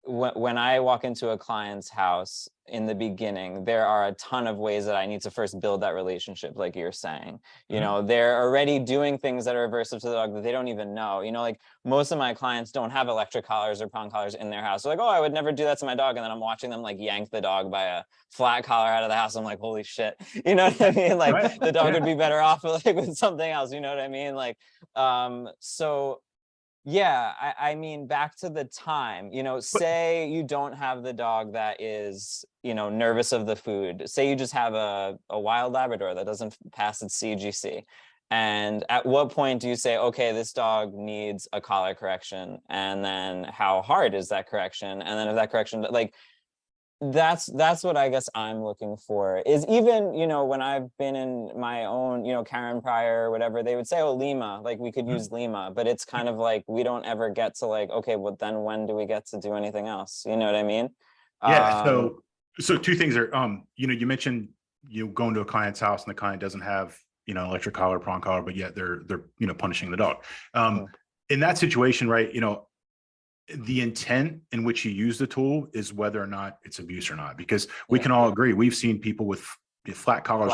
when I walk into a client's house in the beginning, there are a ton of ways that I need to first build that relationship, like you're saying. They're already doing things that are aversive to the dog that they don't even know. Like most of my clients don't have electric collars or prong collars in their house. They're like, oh, I would never do that to my dog. And then I'm watching them like yank the dog by a flat collar out of the house. I'm like, holy shit. You know what I mean? Like the dog would be better off with something else. You know what I mean? Like, so yeah, I mean, back to the time, say you don't have the dog that is, nervous of the food. Say you just have a wild Labrador that doesn't pass its CGC. And at what point do you say, okay, this dog needs a collar correction? And then how hard is that correction? And then if that correction, like, that's what I guess I'm looking for is even, when I've been in my own, Karen Pryor or whatever, they would say, oh, Lima, like we could use Lima, but it's kind of like, we don't ever get to like, okay, well then when do we get to do anything else? You know what I mean? Yeah. So 2 things are, you mentioned going to a client's house and the client doesn't have, electric collar, prong collar, but yet they're, punishing the dog. In that situation, right, the intent in which you use the tool is whether or not it's abuse or not, because we can all agree we've seen people with flat collars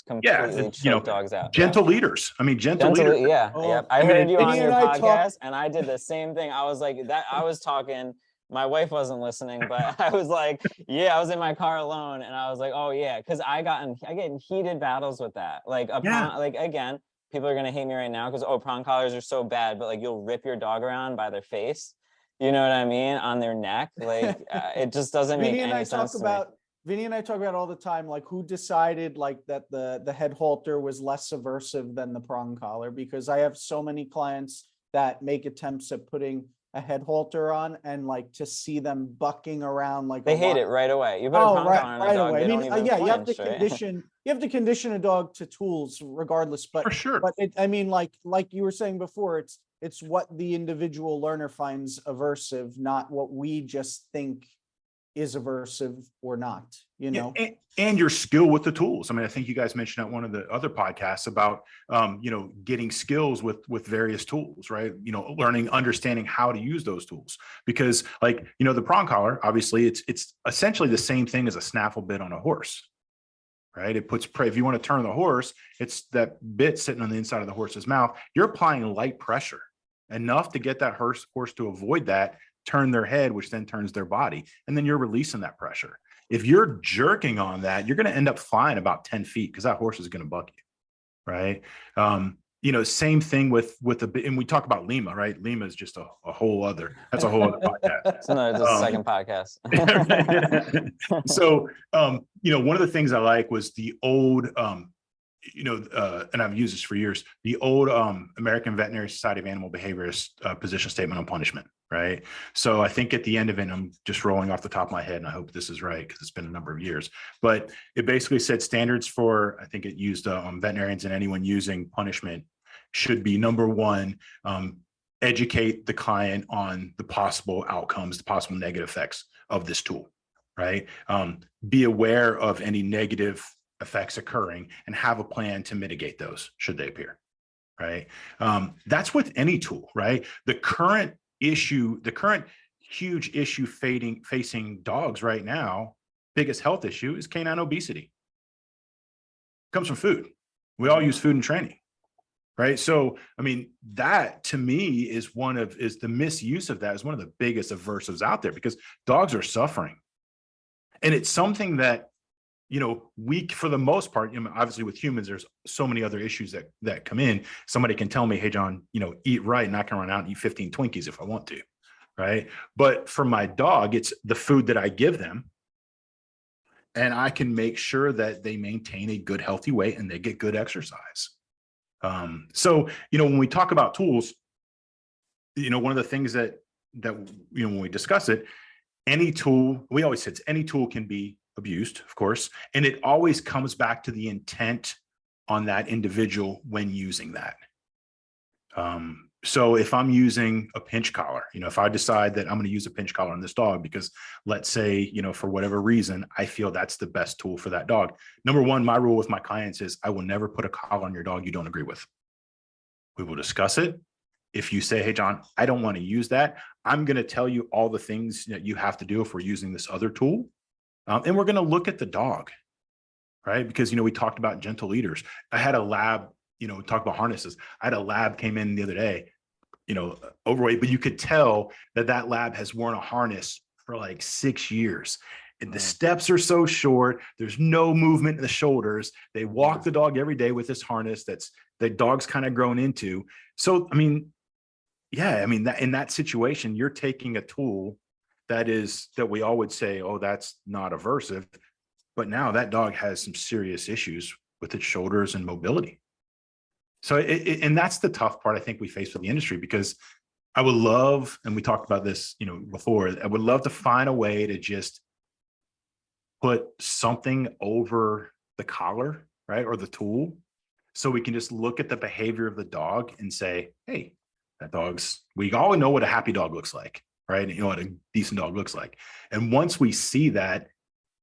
completely choke dogs out. Gentle leaders. I mean, gentle leaders. Yeah. I heard you on your podcast and I did the same thing. I was like that. I was talking. My wife wasn't listening, but I was like, I was in my car alone and I was like, oh yeah. Cause I get in heated battles with that. Like, again, people are going to hate me right now because, prong collars are so bad, but like you'll rip your dog around by their face. You know what I mean? On their neck. Like it just doesn't make any sense to me. Vinny and I talk about all the time, like who decided like that the head halter was less aversive than the prong collar, because I have so many clients that make attempts at putting a head halter on and like to see them bucking around like they hate it right away. You put a prong collar on a dog, they don't even you have to flinch, you have to condition a dog to tools regardless, but for sure. But like you were saying before, it's what the individual learner finds aversive, not what we just think is aversive or not, and your skill with the tools. I mean, I think you guys mentioned at one of the other podcasts about, getting skills with various tools, right? Understanding how to use those tools, because like, the prong collar, obviously it's essentially the same thing as a snaffle bit on a horse, right? It puts prey. If you want to turn the horse, it's that bit sitting on the inside of the horse's mouth. You're applying light pressure enough to get that horse to avoid that, turn their head, which then turns their body. And then you're releasing that pressure. If you're jerking on that, you're going to end up flying about 10 feet because that horse is going to buck you. Right. Same thing with and we talk about Lima, right? Lima is just a whole other, that's a whole other podcast. It's a second podcast. So, one of the things I like was the old, and I've used this for years, the old American Veterinary Society of Animal Behaviorists position statement on punishment, right? So I think at the end of it, I'm just rolling off the top of my head, and I hope this is right because it's been a number of years, but it basically said standards for, I think it used veterinarians and anyone using punishment should be, number 1, educate the client on the possible outcomes, the possible negative effects of this tool, right? Be aware of any negative effects occurring and have a plan to mitigate those should they appear, right? That's with any tool, right? The current huge issue facing dogs right now, biggest health issue is canine obesity. Comes from food. We all use food in training, right? So, I mean, that to me is the misuse of that is one of the biggest aversives out there, because dogs are suffering. And it's something that, we, for the most part, obviously with humans, there's so many other issues that come in. Somebody can tell me, hey, John, eat right, and I can run out and eat 15 Twinkies if I want to, right? But for my dog, it's the food that I give them. And I can make sure that they maintain a good, healthy weight and they get good exercise. So, when we talk about tools, one of the things that when we discuss it, any tool, we always say any tool can be abused, of course, and it always comes back to the intent on that individual when using that. So if I'm using a pinch collar, if I decide that I'm going to use a pinch collar on this dog because, let's say, for whatever reason, I feel that's the best tool for that dog. Number one, my rule with my clients is I will never put a collar on your dog you don't agree with. We will discuss it. If you say, hey, John, I don't want to use that, I'm going to tell you all the things that you have to do if we're using this other tool. And we're going to look at the dog, right? Because, we talked about gentle leaders. I had a lab, we talked about harnesses. I had a lab came in the other day, overweight, but you could tell that lab has worn a harness for like 6 years. And the steps are so short. There's no movement in the shoulders. They walk the dog every day with this harness that dog's kind of grown into. So, that in that situation, you're taking a tool that we all would say, oh, that's not aversive. But now that dog has some serious issues with its shoulders and mobility. So, and that's the tough part I think we face with the industry, because I would love, and we talked about this, before, I would love to find a way to just put something over the collar, right? Or the tool. So we can just look at the behavior of the dog and say, hey, we all know what a happy dog looks like, right? What a decent dog looks like. And once we see that,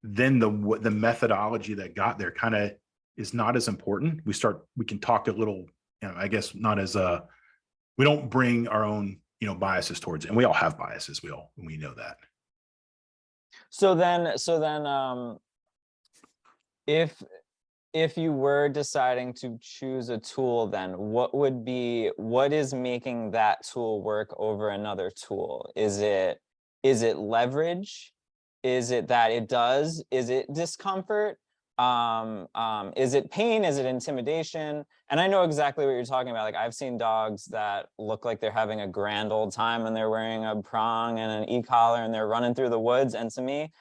then the methodology that got there kind of is not as important. We can talk a little, I guess not as we don't bring our own, biases towards it. And we all have biases. We know that. So then, if you were deciding to choose a tool, then what is making that tool work over another tool? Is it leverage? Is it that it does? Is it discomfort? Is it pain? Is it intimidation? And I know exactly what you're talking about. Like, I've seen dogs that look like they're having a grand old time and they're wearing a prong and an e-collar and they're running through the woods. And to me,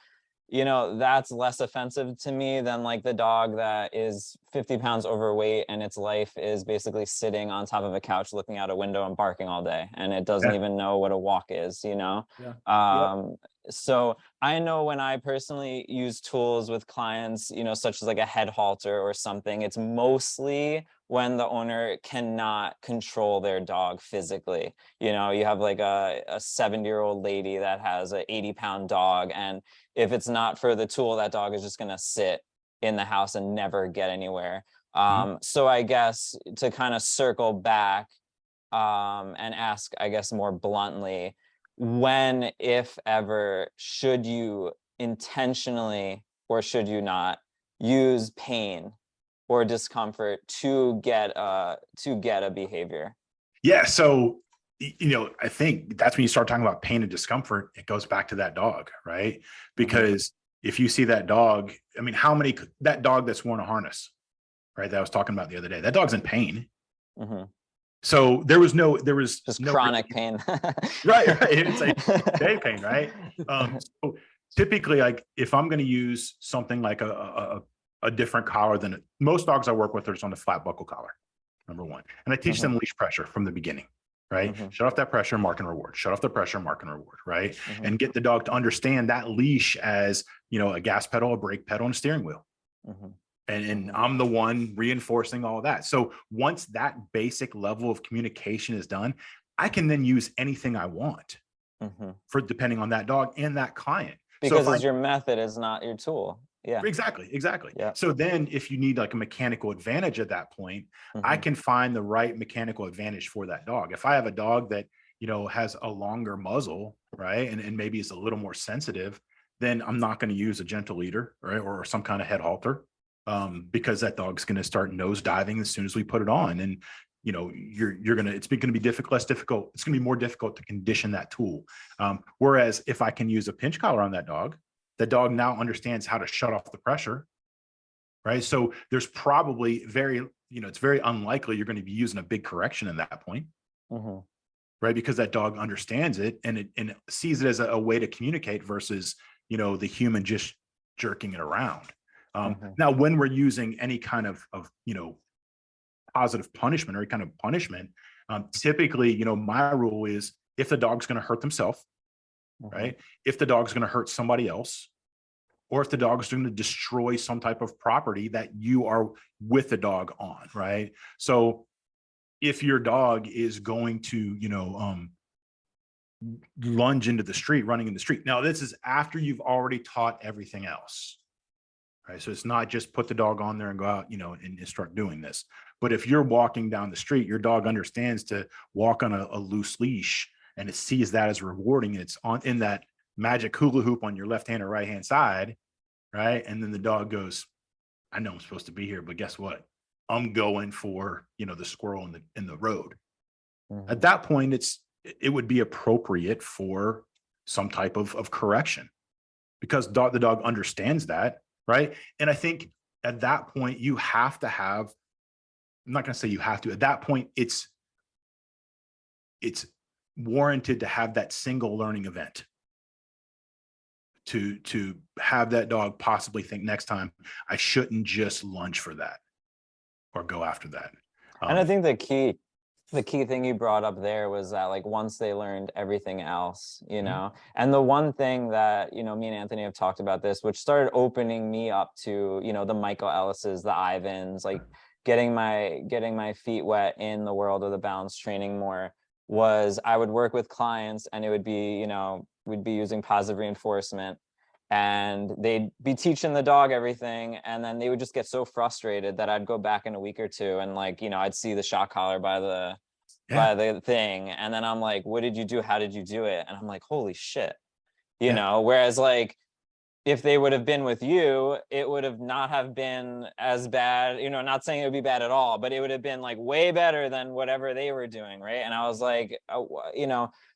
that's less offensive to me than like the dog that is 50 pounds overweight and its life is basically sitting on top of a couch looking out a window and barking all day, and it doesn't even know what a walk is. So I know when I personally use tools with clients, such as like a head halter or something, it's mostly when the owner cannot control their dog physically. You have like a 70-year-old lady that has an 80-pound dog, and if it's not for the tool, that dog is just going to sit in the house and never get anywhere. So I guess to kind of circle back and ask, I guess, more bluntly, when, if ever, should you intentionally or should you not use pain or discomfort to get a behavior? Yeah. So, I think that's when you start talking about pain and discomfort, it goes back to that dog, right? Because if you see that dog, that dog that's worn a harness, right? That I was talking about the other day, that dog's in pain. So there was just no chronic pain. Right. It's like day pain, right? So typically, like if I'm going to use something like a different collar than most dogs I work with are on the flat buckle collar, number one. And I teach them leash pressure from the beginning, right? Shut off that pressure, mark and reward. Shut off the pressure, mark and reward, right? And get the dog to understand that leash as, a gas pedal, a brake pedal, and a steering wheel. And I'm the one reinforcing all of that. So once that basic level of communication is done, I can then use anything I want for depending on that dog and that client. Because it's your method, is not your tool. Yeah, exactly. Yeah. So then if you need like a mechanical advantage at that point, I can find the right mechanical advantage for that dog. If I have a dog that, has a longer muzzle right, and maybe is a little more sensitive, then I'm not going to use a gentle leader, right, or some kind of head halter, because that dog's going to start nose diving as soon as we put it on. And you're gonna, it's going to be less difficult. It's going to be more difficult to condition that tool. Whereas if I can use a pinch collar on that dog now understands how to shut off the pressure, right? So there's probably it's very unlikely you're going to be using a big correction in that point, right? Because that dog understands it and it sees it as a way to communicate versus, the human just jerking it around. Now, when we're using any kind of positive punishment or any kind of punishment, typically, my rule is if the dog's going to hurt themselves, right? If the dog's going to hurt somebody else, or if the dog is going to destroy some type of property that you are with the dog on, right? So if your dog is going to, lunge into the street, running in the street. Now, this is after you've already taught everything else, right? So it's not just put the dog on there and go out, and start doing this. But if you're walking down the street, your dog understands to walk on a loose leash, and it sees that as rewarding. It's in that magic hula hoop on your left hand or right hand side, right? And then the dog goes, I know I'm supposed to be here, but guess what? I'm going for, the squirrel in the road. At that point, it would be appropriate for some type of correction, because the dog understands that, right? And I think at that point, you have to have, I'm not going to say you have to, at that point, it's warranted to have that single learning event to have that dog possibly think next time I shouldn't just lunge for that or go after that. And I think the key thing you brought up there was that, like, once they learned everything else, and the one thing that, me and Anthony have talked about this, which started opening me up to, the Michael Ellis's, the Ivans, like getting my feet wet in the world of the balance training more, was I would work with clients and it would be, we'd be using positive reinforcement and they'd be teaching the dog everything. And then they would just get so frustrated that I'd go back in a week or two and, like, I'd see the shock collar by the thing. And then I'm like, what did you do? How did you do it? And I'm like, holy shit, whereas, like, if they would have been with you, it would have not have been as bad, not saying it would be bad at all, but it would have been, like, way better than whatever they were doing. Right. And I was like,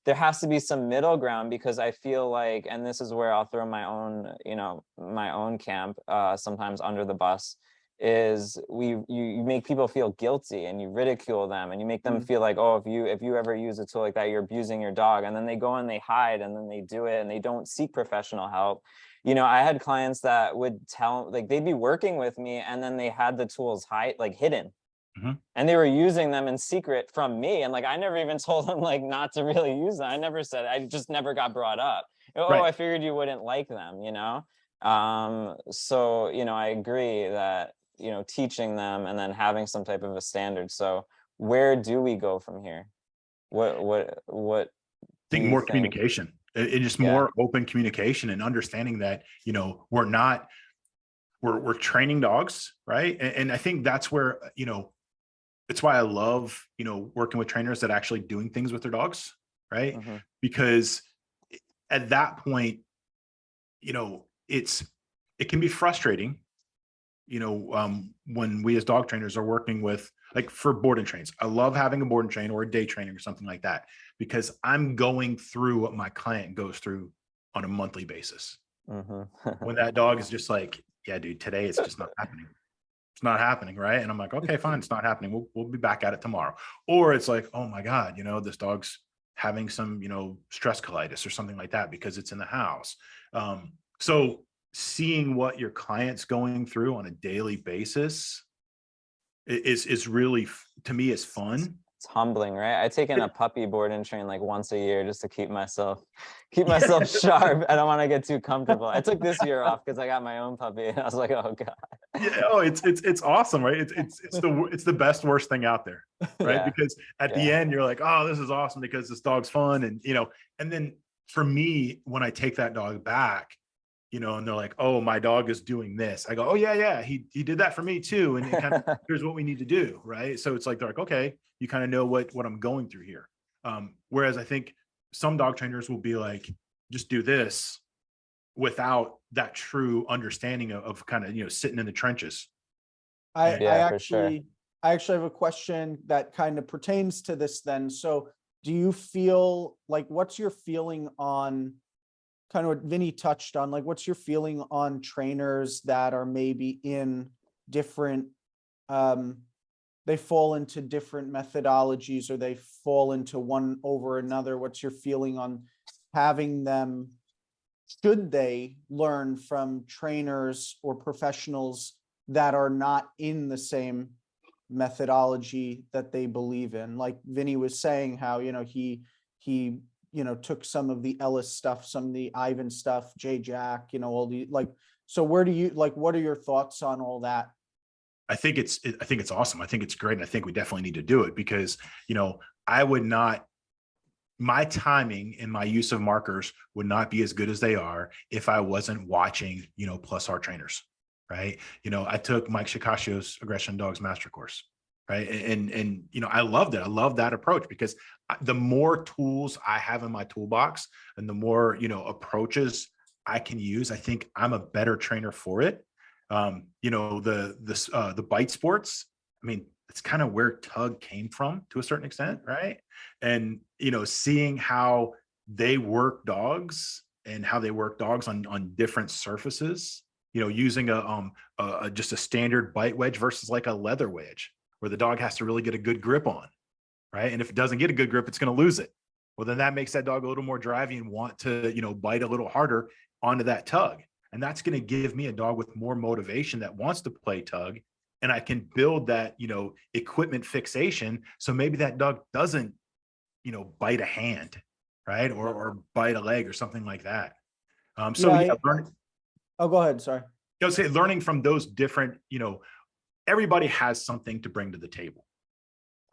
there has to be some middle ground, because I feel like, and this is where I'll throw my own camp sometimes under the bus, is you make people feel guilty and you ridicule them and you make them feel like, oh, if you ever use a tool like that, you're abusing your dog. And then they go and they hide and then they do it and they don't seek professional help. I had clients that would tell, like, they'd be working with me and then they had the tools hidden, and they were using them in secret from me. And, like, I never even told them, like, not to really use them. I never said, I just never got brought up. Oh, right. I figured you wouldn't like them, So, I agree that, teaching them and then having some type of a standard. So where do we go from here? What I think more communication. It just more open communication and understanding that, we're training dogs, right? And I think that's where, it's why I love, working with trainers that are actually doing things with their dogs, right? Because at that point, it can be frustrating, when we as dog trainers are working with, like, for board and trains. I love having a board and train or a day training or something like that, because I'm going through what my client goes through on a monthly basis. When that dog is just like, yeah, dude, today it's just not happening. It's not happening, right? And I'm like, okay, fine, it's not happening. We'll be back at it tomorrow. Or it's like, oh my God, this dog's having some, stress colitis or something like that because it's in the house. So seeing what your client's going through on a daily basis is really, to me, is fun. It's humbling, right? I take in a puppy board and train like once a year just to keep myself sharp. I don't want to get too comfortable. I took this year off because I got my own puppy and I was like, oh God. Yeah, oh, it's awesome, right? It's the best worst thing out there, right? Yeah. Because at the end you're like, oh, this is awesome because this dog's fun. And and then for me, when I take that dog back, and they're like, oh, my dog is doing this. I go, oh yeah, he did that for me too. And it kind of, here's what we need to do, right? So it's like, they're like, okay, you kind of know what I'm going through here. Whereas I think some dog trainers will be like, just do this without that true understanding of kind of, sitting in the trenches. I Yeah, for sure. I actually have a question that kind of pertains to this then. So do you feel like, what's your feeling on kind of what Vinny touched on, like what's your feeling on trainers that are maybe in different, they fall into different methodologies or they fall into one over another? What's your feeling on having them? Should they learn from trainers or professionals that are not in the same methodology that they believe in? Like Vinny was saying, how, he took some of the Ellis stuff, some of the Ivan stuff, Jay Jack, all the, like, so where do you, like, what are your thoughts on all that? I think it's awesome. I think it's great. And I think we definitely need to do it because, I would not, my timing and my use of markers would not be as good as they are if I wasn't watching, plus our trainers, right? I took Mike Shikashio's Aggression Dogs Master Course, right? And I loved it. I love that approach because the more tools I have in my toolbox and the more, approaches I can use, I think I'm a better trainer for it. The bite sports, I mean, it's kind of where tug came from to a certain extent, right? And seeing how they work dogs and how they work dogs on different surfaces, using just a standard bite wedge versus like a leather wedge where the dog has to really get a good grip on, right? And if it doesn't get a good grip, it's going to lose it. Well, then that makes that dog a little more drivey and want to, bite a little harder onto that tug. And that's going to give me a dog with more motivation that wants to play tug. And I can build that, equipment fixation. So maybe that dog doesn't, bite a hand, right? Or bite a leg or something like that. Oh, go ahead. Sorry. I would say learning from those different, everybody has something to bring to the table,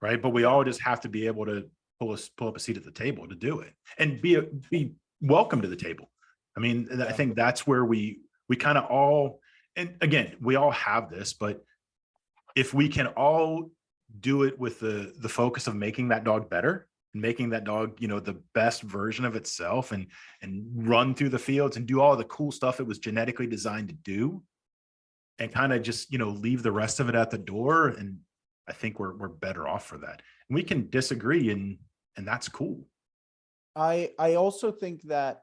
right? But we all just have to be able to pull up a seat at the table to do it and be welcome to the table. I mean, I think that's where we kind of all, and again, we all have this, but if we can all do it with the focus of making that dog better, making that dog, the best version of itself and run through the fields and do all the cool stuff it was genetically designed to do and kind of just, leave the rest of it at the door. And I think we're better off for that. And we can disagree and that's cool. I also think that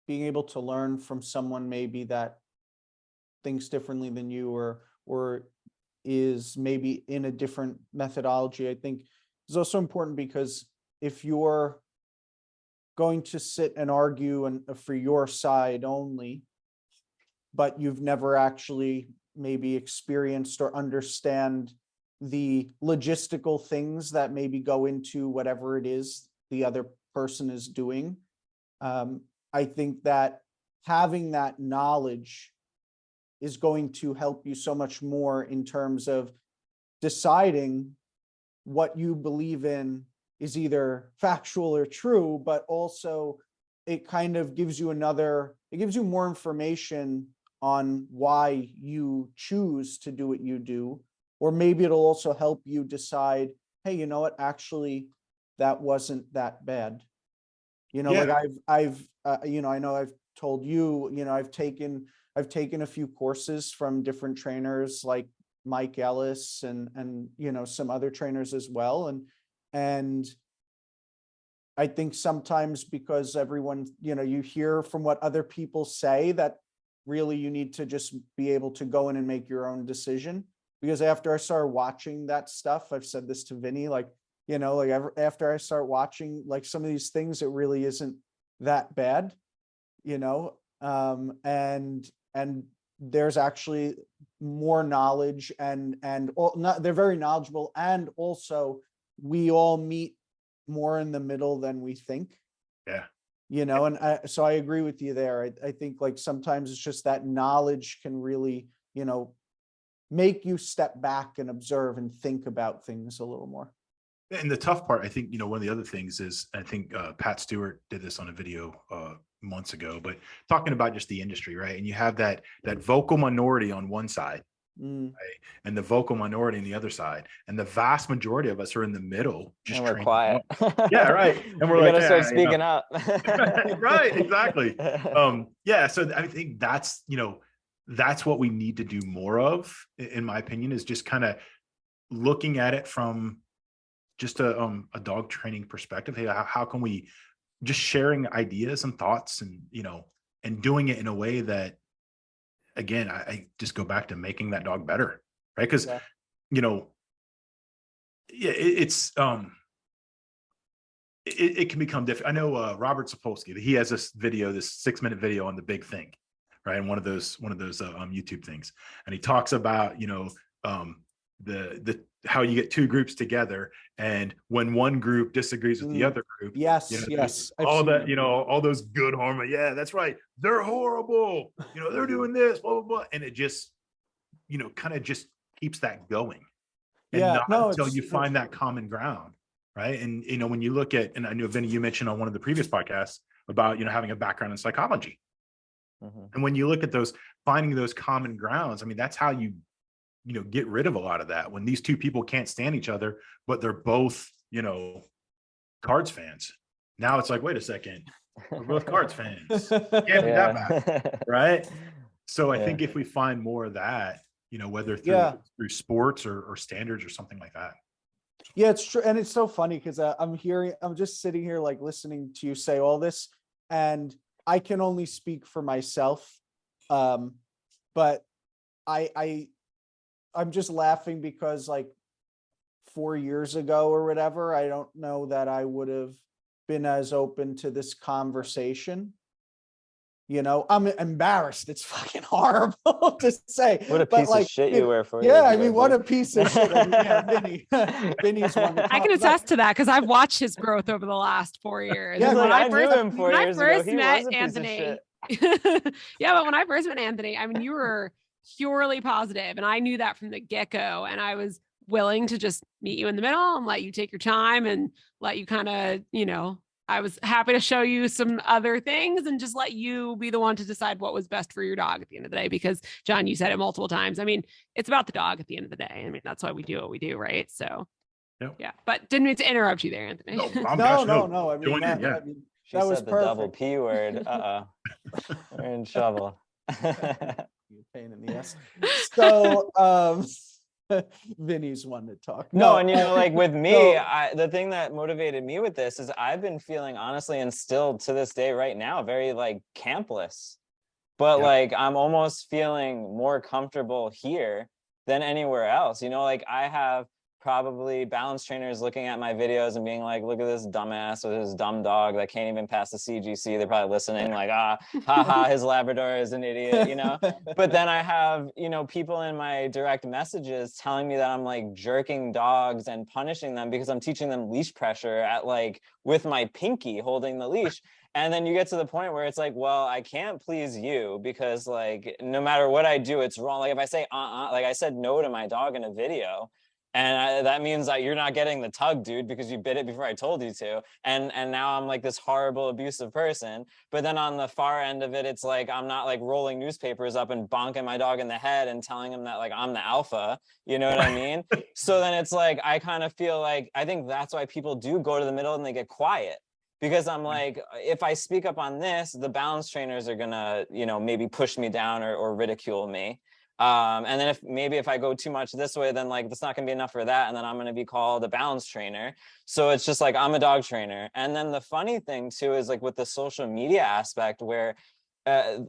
being able to learn from someone maybe that thinks differently than you or is maybe in a different methodology, I think is also important, because if you're going to sit and argue and for your side only, but you've never actually maybe experienced or understand the logistical things that maybe go into whatever it is the other person is doing, I think that having that knowledge is going to help you so much more in terms of deciding what you believe in is either factual or true, but also it kind of gives you it gives you more information on why you choose to do what you do. Or maybe it'll also help you decide, hey, you know what, actually, that wasn't that bad. Like I've I know I've told you, I've taken a few courses from different trainers like Mike Ellis and some other trainers as well. And I think sometimes because everyone, you hear from what other people say, that really you need to just be able to go in and make your own decision. Because after I started watching that stuff, I've said this to Vinny, after I start watching like some of these things, it really isn't that bad, and there's actually more knowledge they're very knowledgeable. And also we all meet more in the middle than we think. Yeah. So I agree with you there. I think like sometimes it's just that knowledge can really, make you step back and observe and think about things a little more. And the tough part, I think, one of the other things is, I think Pat Stewart did this on a video months ago, but talking about just the industry, right? And you have that vocal minority on one side, Mm. and the vocal minority on the other side, and the vast majority of us are in the middle, just And we're training quiet. dogs. Yeah, right. And we're You like, gotta start "Yeah, you know." speaking up. Right, exactly. Yeah, so I think that's, that's what we need to do more of, in my opinion, is just kind of looking at it from just a dog training perspective. Hey, how can we just sharing ideas and thoughts, and and doing it in a way that, again, I just go back to making that dog better, right? Because Yeah. Yeah, it can become different. I know Robert Sapolsky, he has this video, this 6-minute video on the big thing, right? And one of those YouTube things, and he talks about the how you get two groups together, and when one group disagrees with the other group, Yes, there's yes. I've all seen that, that. all those good hormone. Yeah, that's right. They're horrible. They're doing this, blah blah blah, and it just kind of just keeps that going, and Yeah, not no, until it's you true. find that common ground, right? And when you look at, and I know, Vinny, you mentioned on one of the previous podcasts about having a background in psychology, and when you look at those, finding those common grounds, I mean, that's how you get rid of a lot of that. When these two people can't stand each other, but they're both Cards fans, now it's like, wait a second, we're both Cards fans, can't be that bad, right? So I Yeah. think if we find more of that, whether Yeah. through sports or standards or something like that. Yeah, it's true. And it's so funny because I'm just sitting here like listening to you say all this, and I can only speak for myself. But I'm just laughing because like 4 years ago or whatever, I don't know that I would have been as open to this conversation. I'm embarrassed. It's fucking horrible to say. What a but piece like, of shit you were 4 yeah, years I ago, mean, what dude. a piece of shit. I mean, yeah, Vinny. Vinny's one to I can talk about. attest to that because I've watched his growth over the last 4 years. Yeah, He's And like, I knew him 4 when I years ago. first He met was a piece of Anthony, shit. yeah, but when I first met Anthony, I mean, you were purely positive, and I knew that from the get-go. And I was willing to just meet you in the middle and let you take your time and let you kind of, I was happy to show you some other things and just let you be the one to decide what was best for your dog at the end of the day. Because John, you said it multiple times. I mean, it's about the dog at the end of the day. I mean, that's why we do what we do, right? So, Yep. yeah. But didn't mean to interrupt you there, Anthony. No, No. I mean, Join in, yeah. She that was said the double perfect. P word. We're in trouble. You pain in the ass. So, Vinny's one to talk. No, and like with me, so- the thing that motivated me with this is I've been feeling, honestly, and still to this day right now, very like campless. But Yeah. like I'm almost feeling more comfortable here than anywhere else. Like I have probably balance trainers looking at my videos and being like, look at this dumbass with his dumb dog that can't even pass the CGC. They're probably listening like, haha, his Labrador is an idiot, But then I have, people in my direct messages telling me that I'm like jerking dogs and punishing them because I'm teaching them leash pressure at like with my pinky holding the leash. And then you get to the point where it's like, well, I can't please you because like, no matter what I do, it's wrong. Like if I say, like I said no to my dog in a video, and that means that you're not getting the tug, dude, because you bit it before I told you to. And now I'm like this horrible, abusive person. But then on the far end of it, it's like, I'm not like rolling newspapers up and bonking my dog in the head and telling him that like I'm the alpha, you know what I mean? So then it's like, I kind of feel like, I think that's why people do go to the middle and they get quiet. Because I'm like, if I speak up on this, the balance trainers are gonna, maybe push me down or ridicule me. And then if I go too much this way, then like that's not gonna be enough for that, and then I'm gonna be called a balance trainer. So it's just like I'm a dog trainer. And then the funny thing too is like with the social media aspect where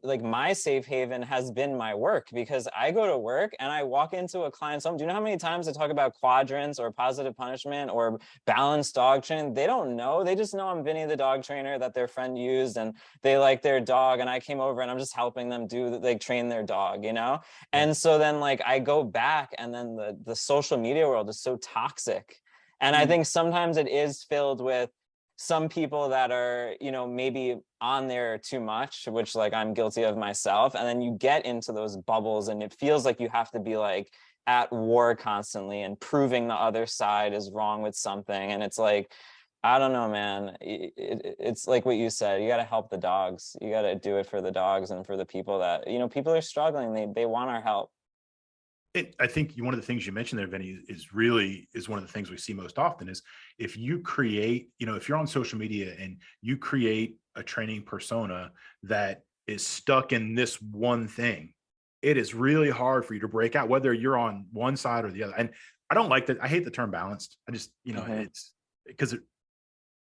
like my safe haven has been my work, because I go to work and I walk into a client's home. Do you know how many times I talk about quadrants or positive punishment or balanced dog training? They don't know. They just know I'm Vinny, the dog trainer that their friend used, and they like their dog. And I came over and I'm just helping them train their dog, And so then like I go back, and then the social media world is so toxic. And I think sometimes it is filled with some people that are, maybe on there too much, which like I'm guilty of myself. And then you get into those bubbles and it feels like you have to be like at war constantly and proving the other side is wrong with something. And it's like, I don't know, man. It's like what you said, you got to help the dogs. You got to do it for the dogs and for the people that, people are struggling. They want our help. I think one of the things you mentioned there, Vinny, is one of the things we see most often is if you create, if you're on social media and you create a training persona that is stuck in this one thing, it is really hard for you to break out, whether you're on one side or the other. And I don't like that. I hate the term balanced. I just, it's because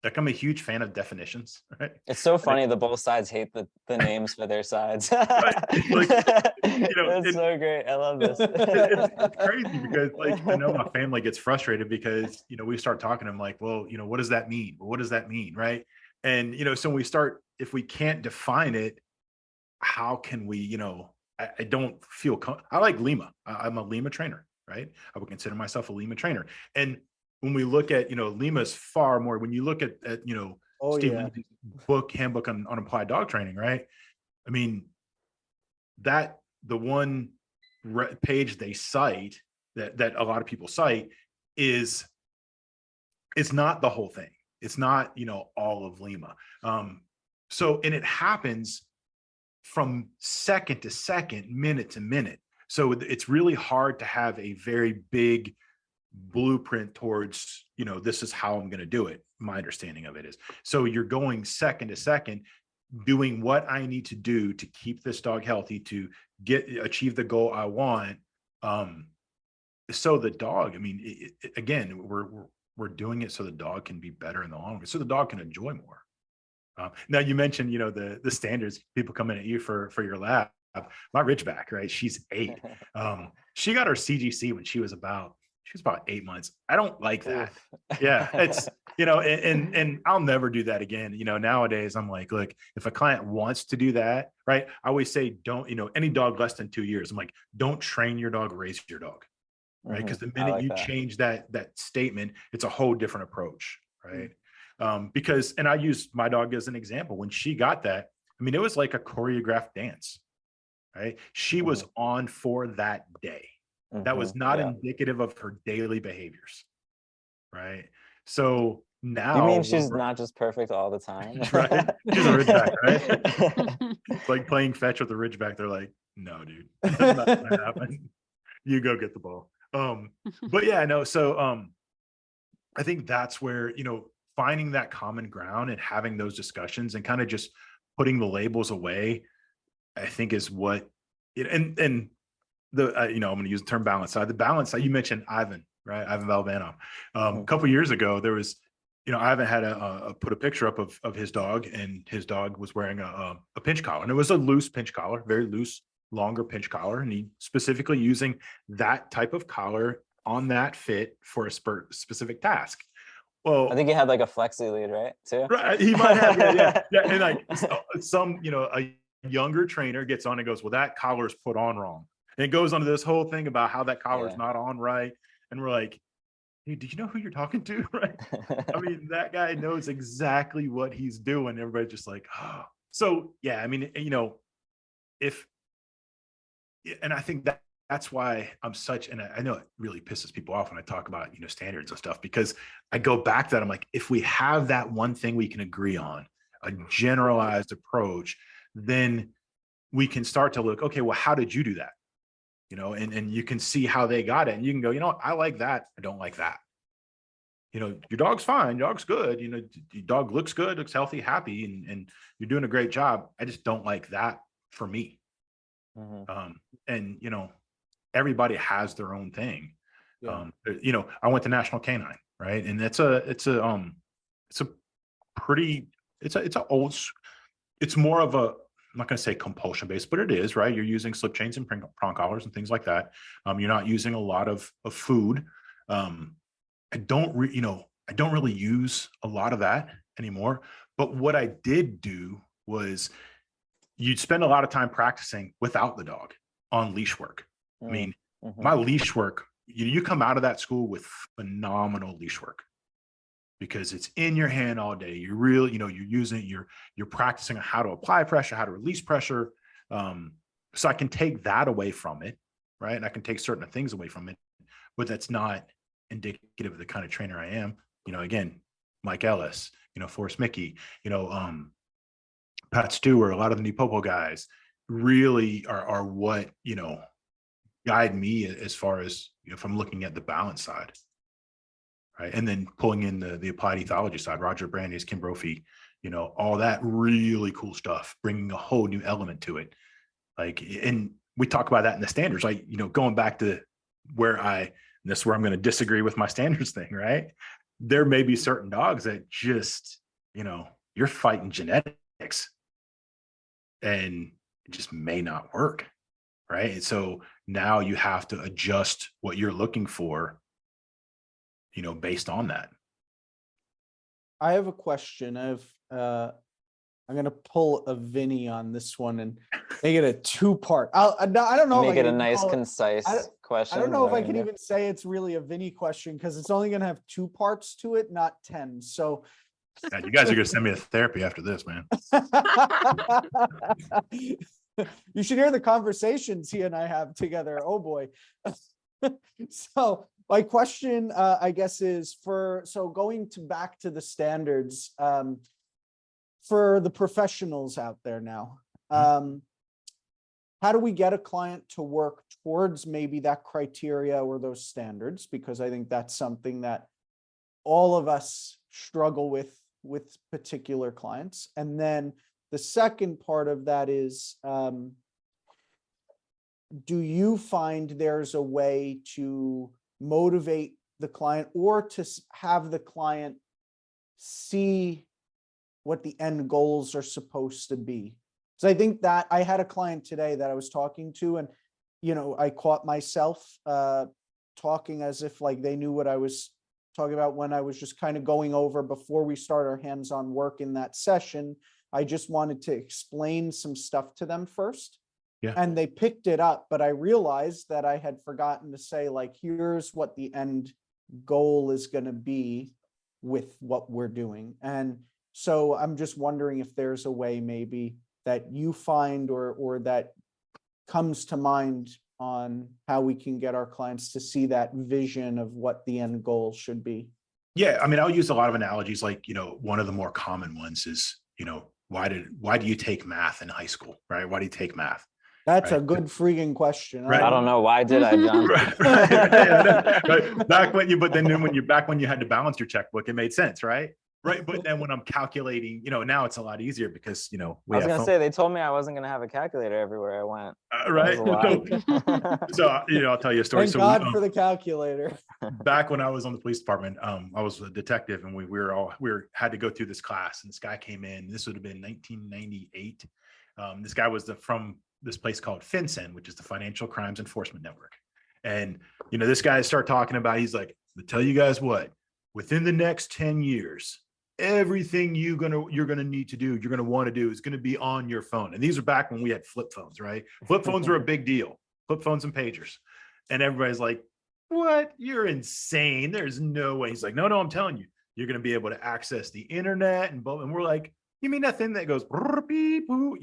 like I'm a huge fan of definitions, right? It's so funny that both sides hate the names for their sides. Right. Like, That's so great. I love this. It's crazy because like I know my family gets frustrated because we start talking. I'm like, well, what does that mean? Well, what does that mean, right? And so we start, if we can't define it, how can we? I don't feel. I like Lima. I'm a Lima trainer, right? I would consider myself a Lima trainer. And when we look at Lima's far more. When you look at Steve Lindsay's handbook on applied dog training, right? I mean, that the one page they cite that a lot of people cite is not the whole thing. It's not all of Lima. So and it happens from second to second, minute to minute. So it's really hard to have a very big blueprint towards this is how I'm going to do it. My understanding of it is, so you're going second to second, doing what I need to do to keep this dog healthy, to achieve the goal I want. So the dog, I mean, again, we're doing it so the dog can be better in the long run, so the dog can enjoy more. Now you mentioned, the standards, people coming at you for your lab. My Ridgeback, right? She's 8. She got her CGC when she was about 8 months. I don't like that. Yeah. It's, and I'll never do that again. Nowadays I'm like, look, if a client wants to do that, right? I always say, don't, any dog less than 2 years. I'm like, don't train your dog, raise your dog. Right. Because the minute you change that statement, it's a whole different approach. Right. Because, and I use my dog as an example. When she got that, I mean, it was like a choreographed dance, right? She was on for that day. That was not indicative of her daily behaviors, right? So now, you mean she's not just perfect all the time? Right? She's a Ridgeback, right? It's like playing fetch with a Ridgeback. They're like, no, dude, that's not gonna happen. You go get the ball. But yeah, no. So I think that's where finding that common ground and having those discussions and kind of just putting the labels away, I think is what and the I'm going to use the term balance side. The balance side, you mentioned Ivan, right? Ivan Valvano. A couple of years ago, there was, Ivan had put a picture up of his dog, and his dog was wearing a pinch collar, and it was a loose pinch collar, very loose, longer pinch collar, and he specifically using that type of collar on that fit for a specific task. Well, I think he had like a flexi lead, right? Too. Right, he might have, yeah. And like some, a younger trainer gets on and goes, well, that collar's put on wrong. And it goes on to this whole thing about how that collar is not on right. And we're like, hey, do you know who you're talking to? Right. I mean, that guy knows exactly what he's doing. Everybody's just like, oh. So yeah, I mean, and I think that's why I'm such, and I know it really pisses people off when I talk about, standards and stuff, because I go back to that. I'm like, if we have that one thing we can agree on, a generalized approach, then we can start to look, okay, well, how did you do that? And you can see how they got it, and you can go, I like that. I don't like that. Your dog's fine. Your dog's good. Your dog looks good, looks healthy, happy, and you're doing a great job. I just don't like that for me. And, everybody has their own thing. I went to National Canine, right? And it's more of a, I'm not going to say compulsion based, but it is, right? You're using slip chains and prong collars and things like that. You're not using a lot of food. I don't really use a lot of that anymore. But what I did do was you'd spend a lot of time practicing without the dog on leash work. I mean, my leash work, you come out of that school with phenomenal leash work because it's in your hand all day. You're really, you're using it, you're practicing how to apply pressure, how to release pressure. So I can take that away from it, right? And I can take certain things away from it, but that's not indicative of the kind of trainer I am. Again, Mike Ellis, Forrest Mickey, Pat Stewart, a lot of the new Popo guys really are what, guide me as far as, if I'm looking at the balance side. Right. And then pulling in the applied ethology side, Roger Brandes, Kim Brophy, all that really cool stuff, bringing a whole new element to it. Like, and we talk about that in the standards, like, going back to and this is where I'm going to disagree with my standards thing, right? There may be certain dogs that just, you're fighting genetics and it just may not work. Right. And so now you have to adjust what you're looking for, based on that. I have a question. I'm gonna pull a Vinny on this one and make it a two-part. I don't know. if I Make it can a even nice, call it- concise question. I don't know if I right? can even say it's really a Vinny question because it's only gonna have 2 parts to it, not 10. So God, you guys are gonna send me to therapy after this, man. you should hear the conversations he and I have together. Oh boy. So my question, I guess, is going back to the standards, for the professionals out there now, how do we get a client to work towards maybe that criteria or those standards? Because I think that's something that all of us struggle with particular clients. And then the second part of that is, do you find there's a way to motivate the client or to have the client see what the end goals are supposed to be? So I think that I had a client today that I was talking to, and, I caught myself talking as if like they knew what I was talking about when I was just kind of going over before we start our hands-on work in that session. I just wanted to explain some stuff to them first. Yeah. And they picked it up, but I realized that I had forgotten to say, like, here's what the end goal is going to be with what we're doing. And so I'm just wondering if there's a way maybe that you find or that comes to mind on how we can get our clients to see that vision of what the end goal should be. Yeah. I mean, I'll use a lot of analogies. Like, one of the more common ones is, why do you take math in high school? Right? Why do you take math? That's Right. a good freaking question. Right. I don't know. Why did I, John? Right. Yeah, right. Back when you had to balance your checkbook, it made sense, right? Right. But then when I'm calculating, now it's a lot easier because, I was going to say, they told me I wasn't going to have a calculator everywhere I went. right. So, I'll tell you a story. Thank God for the calculator. Back when I was on the police department, I was a detective, and we had to go through this class, and this guy came in. This would have been 1998. This guy was from this place called FinCEN, which is the Financial Crimes Enforcement Network. And, this guy started talking about, he's like, to tell you guys what, within the next 10 years, everything you're gonna need to do, you're gonna want to do is gonna be on your phone. And these are back when we had flip phones, right? Flip phones were a big deal. Flip phones and pagers. And everybody's like, what? You're insane. There's no way. He's like, no, I'm telling you, you're gonna be able to access the internet and both. And we're like, you mean that thing that goes beep, boo,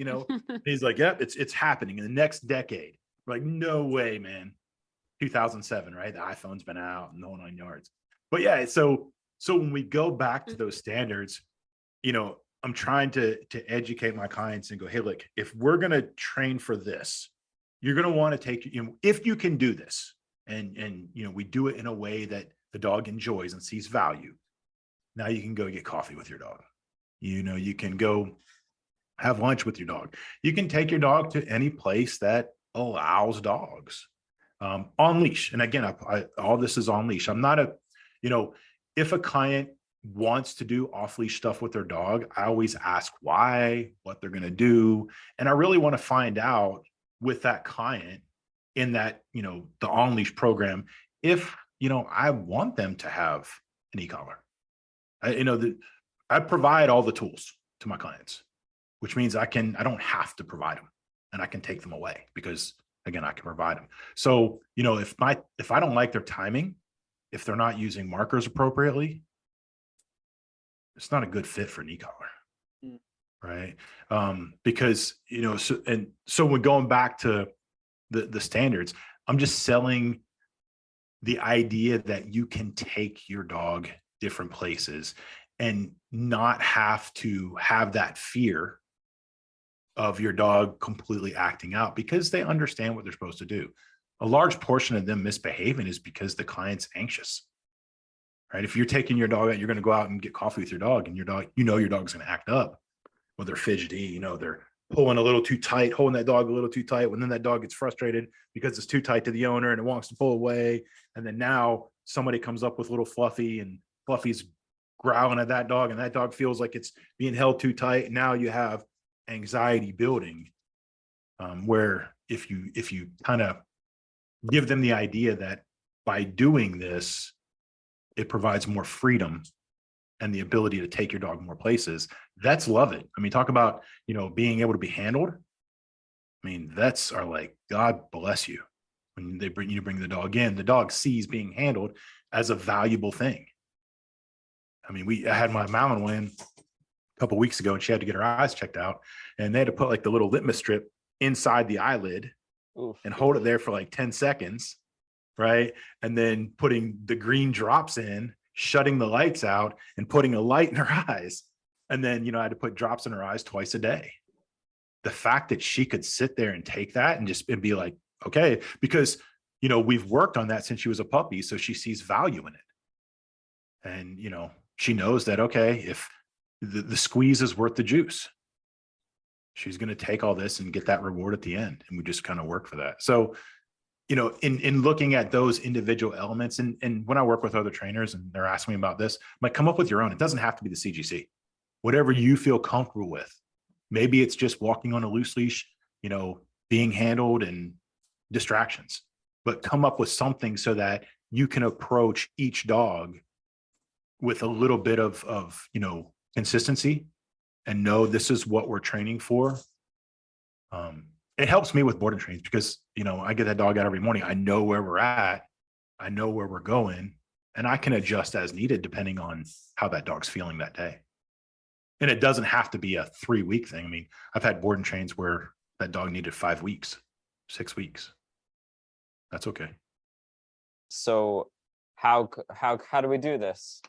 He's like, yep, it's happening in the next decade. We're like, no way, man. 2007, right? The iPhone's been out and the whole 9 yards. But yeah, so when we go back to those standards, I'm trying to educate my clients and go, hey, look, if we're going to train for this, you're going to want to take, if you can do this and we do it in a way that the dog enjoys and sees value. Now you can go get coffee with your dog. You can go have lunch with your dog. You can take your dog to any place that allows dogs on leash. And again, all this is on leash. I'm not if a client wants to do off-leash stuff with their dog, I always ask why, what they're going to do. And I really want to find out with that client in that, the on-leash program, if, I want them to have an e-collar. I provide all the tools to my clients, which means I don't have to provide them, and I can take them away because, again, I can provide them. So, if I don't like their timing, if they're not using markers appropriately, it's not a good fit for an e-collar, right? Because, so when going back to the standards, I'm just selling the idea that you can take your dog different places and not have to have that fear of your dog completely acting out because they understand what they're supposed to do. a large portion of them misbehaving is because the client's anxious, right? If you're taking your dog out, you're going to go out and get coffee with your dog, and your dog, your dog's going to act up. Well, they're fidgety, they're pulling a little too tight, holding that dog a little too tight. When then that dog gets frustrated because it's too tight to the owner and it wants to pull away. And then now somebody comes up with little Fluffy, and Fluffy's growling at that dog, and that dog feels like it's being held too tight. And now you have anxiety building, where if you kind of give them the idea that by doing this, it provides more freedom and the ability to take your dog more places, that's love it. I mean, talk about, being able to be handled. I mean, that's our, like, God bless you. When they bring the dog in, the dog sees being handled as a valuable thing. I mean, I had my Malin in a couple of weeks ago, and she had to get her eyes checked out, and they had to put like the little litmus strip inside the eyelid. Oof. And hold it there for like 10 seconds, right? And then putting the green drops in, shutting the lights out, and putting a light in her eyes. And then, I had to put drops in her eyes twice a day. The fact that she could sit there and take that and be like, okay, because, we've worked on that since she was a puppy. So she sees value in it. And, she knows that, okay, if the squeeze is worth the juice, she's going to take all this and get that reward at the end. And we just kind of work for that. So, in looking at those individual elements, and when I work with other trainers and they're asking me about this, I'm like, come up with your own. It doesn't have to be the CGC, whatever you feel comfortable with. Maybe it's just walking on a loose leash, being handled and distractions, but come up with something so that you can approach each dog with a little bit of consistency, and know this is what we're training for. It helps me with board and trains because, I get that dog out every morning. I know where we're at. I know where we're going, and I can adjust as needed depending on how that dog's feeling that day. And it doesn't have to be a 3-week thing. I mean, I've had board and trains where that dog needed 5 weeks, 6 weeks. That's okay. So how do we do this?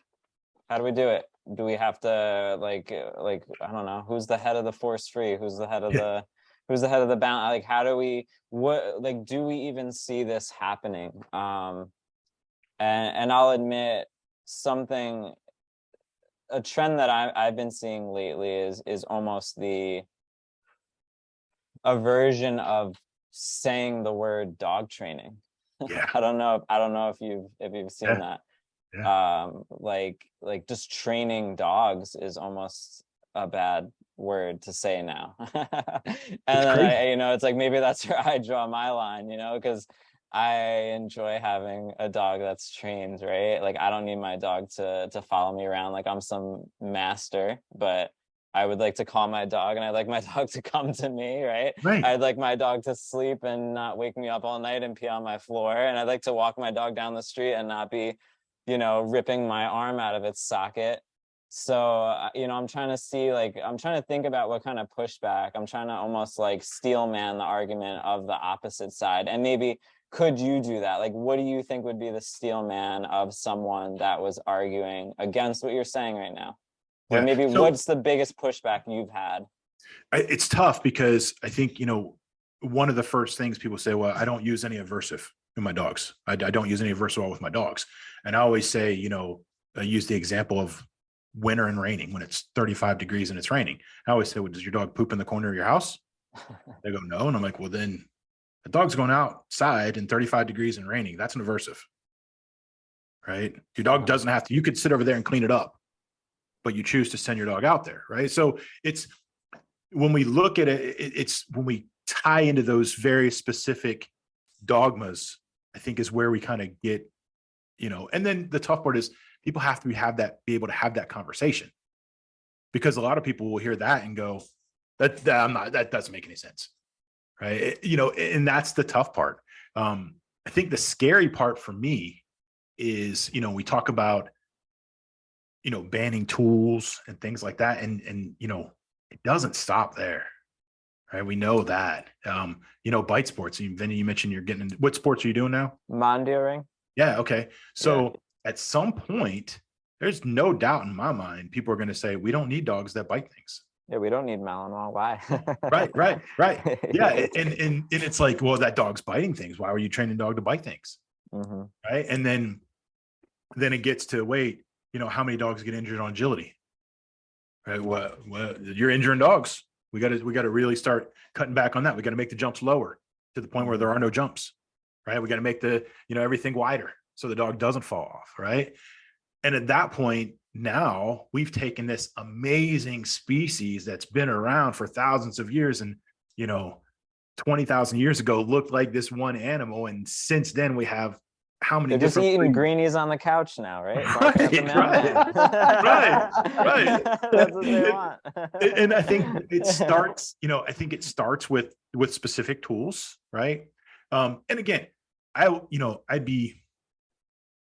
How do we do it? Do we have to like I don't know, who's the head of the force free? Who's the head of the balance? Like, how do we, do we even see this happening? And I'll admit a trend that I've been seeing lately is almost the aversion of saying the word dog training. Yeah. I don't know if you've seen that. Yeah. Like just training dogs is almost a bad word to say now. And then it's like, maybe that's where I draw my line, because I enjoy having a dog that's trained, right? Like, I don't need my dog to follow me around like I'm some master, but I would like to call my dog, and I'd like my dog to come to me, right? I'd like my dog to sleep and not wake me up all night and pee on my floor. And I'd like to walk my dog down the street and not be, ripping my arm out of its socket. So, I'm trying to think about what kind of pushback. I'm trying to almost like steel man the argument of the opposite side. And maybe, could you do that? Like, what do you think would be the steel man of someone that was arguing against what you're saying right now? Or maybe what's the biggest pushback you've had? It's tough because I think, one of the first things people say, well, I don't use any aversive in my dogs. I don't use any aversive with my dogs. And I always say, I use the example of winter and raining when it's 35 degrees and it's raining. I always say, well, does your dog poop in the corner of your house? They go, no. And I'm like, well, then the dog's going outside in 35 degrees and raining. That's an aversive, right? Your dog doesn't have to, you could sit over there and clean it up, but you choose to send your dog out there, right? So it's, when we look at it, it's when we tie into those very specific dogmas, I think is where we kind of get, and then the tough part is people have to be able to have that conversation, because a lot of people will hear that and go, that doesn't make any sense. Right. And that's the tough part. I think the scary part for me is, we talk about, banning tools and things like that. And it doesn't stop there. Right. We know that, bite sports. Vinny, you mentioned you're getting into, what sports are you doing now? Mondeering. Yeah. Okay. So at some point, there's no doubt in my mind, people are going to say, we don't need dogs that bite things. Yeah, we don't need Malinois. Why? Right. Yeah. And it's like, well, that dog's biting things. Why were you training dog to bite things? Mhm. Right. And then it gets to wait, how many dogs get injured on agility? Right. Well, you're injuring dogs. We got to really start cutting back on that. We got to make the jumps lower to the point where there are no jumps. Right. We got to make everything wider so the dog doesn't fall off. Right. And at that point, now we've taken this amazing species that's been around for thousands of years and, 20,000 years ago looked like this one animal. And since then we have how many They're just different eating breeds? greenies on the couch now, right? Right, Barking at the right, right. That's what they want. And I think it starts, with specific tools, right? And again,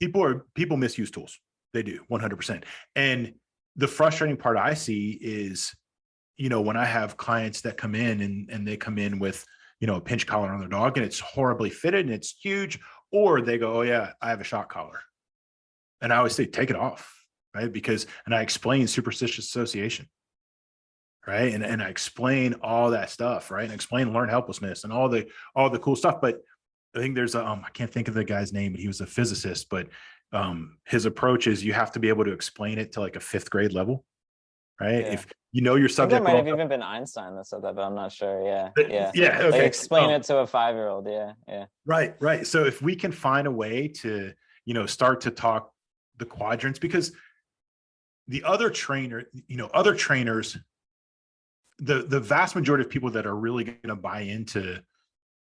people misuse tools. They do 100%. And the frustrating part I see is, when I have clients that come in and they come in with, a pinch collar on their dog and it's horribly fitted and it's huge, or they go, oh yeah, I have a shock collar. And I always say, take it off, right? And I explain superstitious association, right? And I explain all that stuff, right? And I explain learned helplessness and all the cool stuff. But I think there's I can't think of the guy's name, but he was a physicist, but his approach is you have to be able to explain it to like a 5th grade level, right? Yeah. If your I think that subject might have even been Einstein that said that, but I'm not sure. Yeah. yeah, Like okay. explain it to a 5-year-old. Yeah. Right. So if we can find a way to, start to talk the quadrants, because the other trainers, the vast majority of people that are really going to buy into,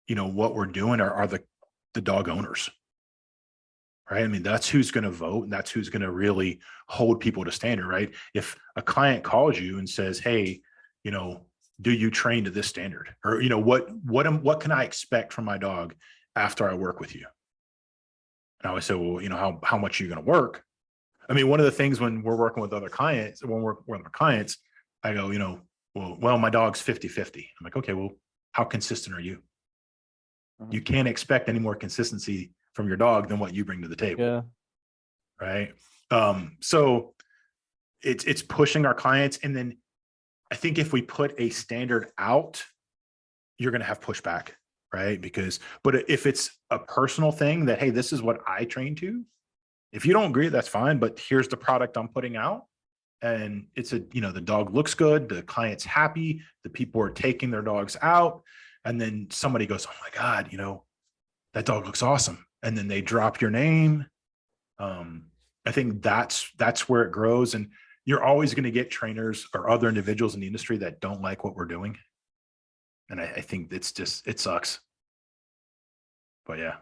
what we're doing are the dog owners, right? I mean, that's who's going to vote and that's who's going to really hold people to standard, right? If a client calls you and says, hey, do you train to this standard? Or, what can I expect from my dog after I work with you? And I always say, well, how much are you going to work? I mean, one of the things when we're working with other clients, I go, well, my dog's 50-50. I'm like, okay, well, how consistent are you? You can't expect any more consistency from your dog than what you bring to the table. Yeah. Right. So it's pushing our clients. And then I think if we put a standard out, you're going to have pushback, right? But if it's a personal thing that, hey, this is what I train to, if you don't agree, that's fine, but here's the product I'm putting out. And it's the dog looks good, the client's happy, the people are taking their dogs out. And then somebody goes, oh my God, that dog looks awesome. And then they drop your name. I think that's where it grows. And you're always going to get trainers or other individuals in the industry that don't like what we're doing. And I think it sucks. But yeah,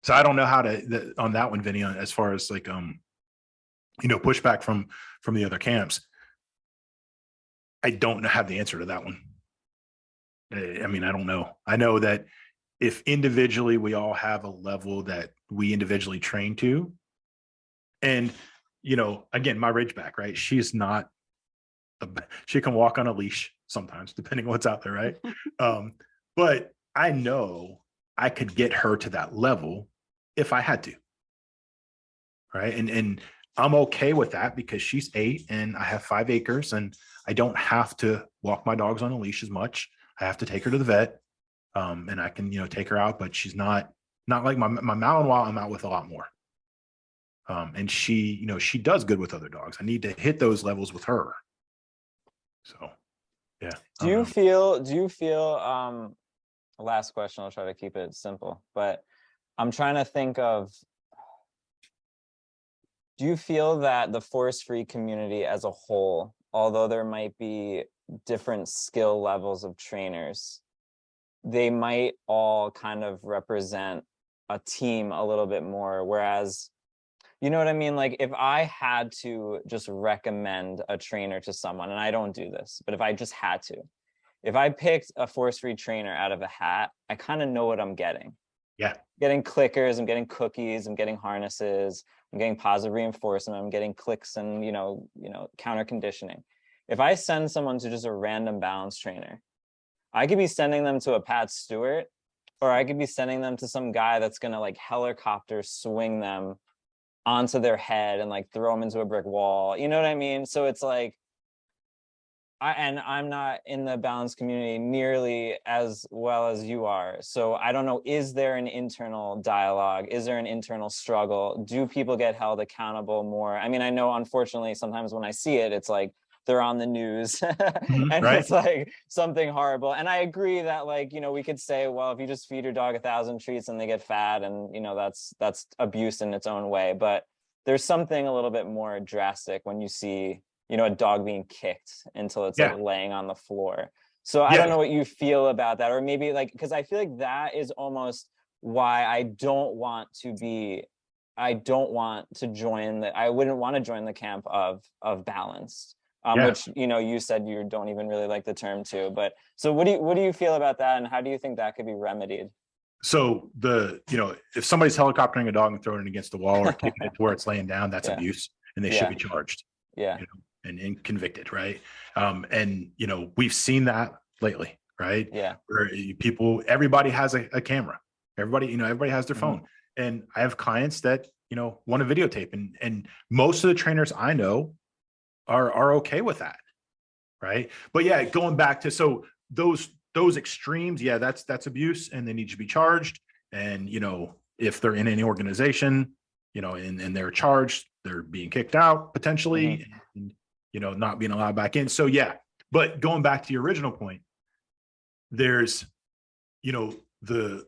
so I don't know how to, on that one, Vinny, as far as like, pushback from the other camps. I don't have the answer to that one. I mean, I don't know. I know that if individually we all have a level that we individually train to, and again, my Ridgeback, right? She can walk on a leash sometimes, depending on what's out there, right? But I know I could get her to that level if I had to, right? And I'm okay with that because she's 8 and I have 5 acres and I don't have to walk my dogs on a leash as much. I have to take her to the vet, and I can, take her out, but she's not like my Malinois. I'm out with a lot more. And she does good with other dogs. I need to hit those levels with her. So, yeah. Do you feel, last question, I'll try to keep it simple, but I'm trying to think of, do you feel that the force-free community as a whole, although there might be different skill levels of trainers, they might all kind of represent a team a little bit more, whereas, you know what I mean? Like if I had to just recommend a trainer to someone, and I don't do this, but if I just had to, if I picked a force-free trainer out of a hat, I kind of know what I'm getting. Yeah. Getting clickers, I'm getting cookies, I'm getting harnesses, I'm getting positive reinforcement, I'm getting clicks and, counter conditioning. If I send someone to just a random balance trainer, I could be sending them to a Pat Stewart, or I could be sending them to some guy that's going to like helicopter swing them onto their head and like throw them into a brick wall. You know what I mean? So it's like, I'm not in the balance community nearly as well as you are. So I don't know, is there an internal dialogue? Is there an internal struggle? Do people get held accountable more? I mean, I know unfortunately sometimes when I see it, it's like they're on the news and right. it's like something horrible. And I agree that, like, you know, we could say, well, if you just feed your dog 1,000 treats and they get fat, and, you know, that's abuse in its own way. But there's something a little bit more drastic when you see, you know, a dog being kicked until it's like laying on the floor. So I don't know what you feel about that, or maybe like, because I feel like that is almost why I wouldn't want to join I wouldn't want to join the camp of balanced, which, you know, you said you don't even really like the term too. But so what do you feel about that, and how do you think that could be remedied? So you know, if somebody's helicoptering a dog and throwing it against the wall or kicking it to where it's laying down, that's abuse, and they should be charged. Yeah. You know, and convicted, right? And you know, we've seen that lately, right? Yeah. Where everybody has a camera. Everybody has their phone. And I have clients that, you know, want to videotape, and most of the trainers I know are okay with that, right? But yeah, going back to those extremes, that's abuse, and they need to be charged. And you know, if they're in any organization, you know, and they're charged, they're being kicked out potentially, and you know, not being allowed back in. So yeah, but going back to your original point, there's, you know, the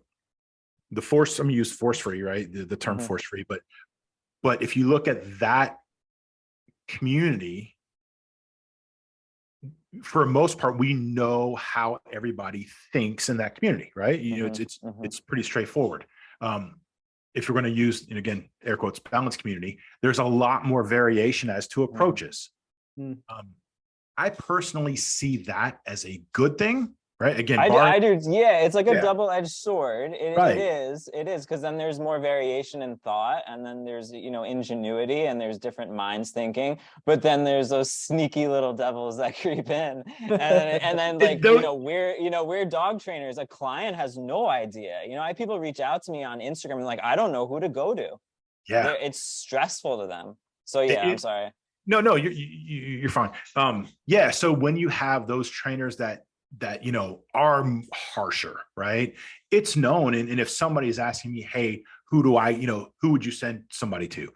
force, I'm gonna use force free, right? The term force free, but if you look at that community, for the most part, we know how everybody thinks in that community, right? You know, it's pretty straightforward. If you're going to use, and again, air quotes, balanced community, there's a lot more variation as to approaches. I personally see that as a good thing, right? Again, I do. Yeah, it's like a double-edged sword. Right. It is, because then there's more variation in thought, and then there's, you know, ingenuity, and there's different minds thinking. But then there's those sneaky little devils that creep in, and then like, you know, we're dog trainers. A client has no idea. You know, I have people reach out to me on Instagram and like, I don't know who to go to. Yeah, it's stressful to them. So yeah, I'm sorry. No, you're fine. Yeah. So when you have those trainers that you know are harsher, right? It's known, and if somebody's asking me, hey, who would you send somebody to?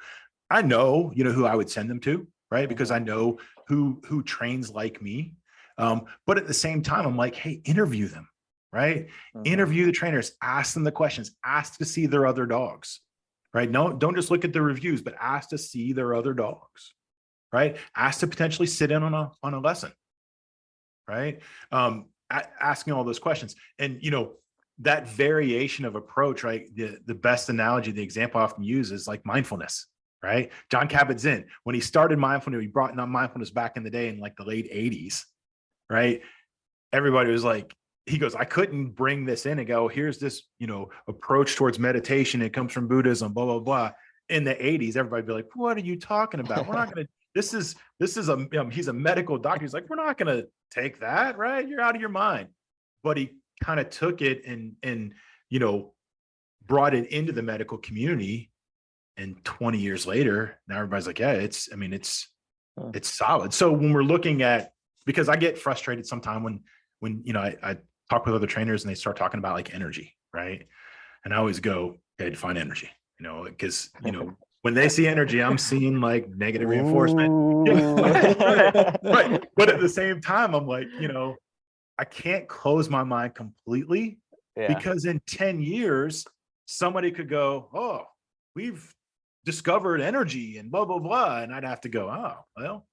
I know, you know, who I would send them to, right? Because I know who trains like me. But at the same time, I'm like, hey, interview them, right? Interview the trainers, ask them the questions, ask to see their other dogs, right? No, don't just look at the reviews, but ask to see their other dogs, right? Ask to potentially sit in on a lesson, right? Asking all those questions. And, you know, that variation of approach, right? The best analogy, the example I often use is like mindfulness, right? John Kabat-Zinn, when he started mindfulness, he brought mindfulness back in the day in like the late 80s, right? Everybody was like, he goes, I couldn't bring this in and go, here's this, you know, approach towards meditation. It comes from Buddhism, blah, blah, blah. In the 80s, everybody'd be like, what are you talking about? We're not going to, this is he's a medical doctor. He's like, we're not going to take that, right? You're out of your mind. But he kind of took it and, you know, brought it into the medical community. And 20 years later, now everybody's like, yeah, it's solid. So when we're looking at, because I get frustrated sometimes when, you know, I talk with other trainers and they start talking about like energy, right? And I always go, okay, define energy, you know, because, you know, when they see energy, I'm seeing like negative reinforcement. Right. But at the same time, I'm like, you know, I can't close my mind completely because in 10 years, somebody could go, oh, we've discovered energy and blah, blah, blah. And I'd have to go, oh, well,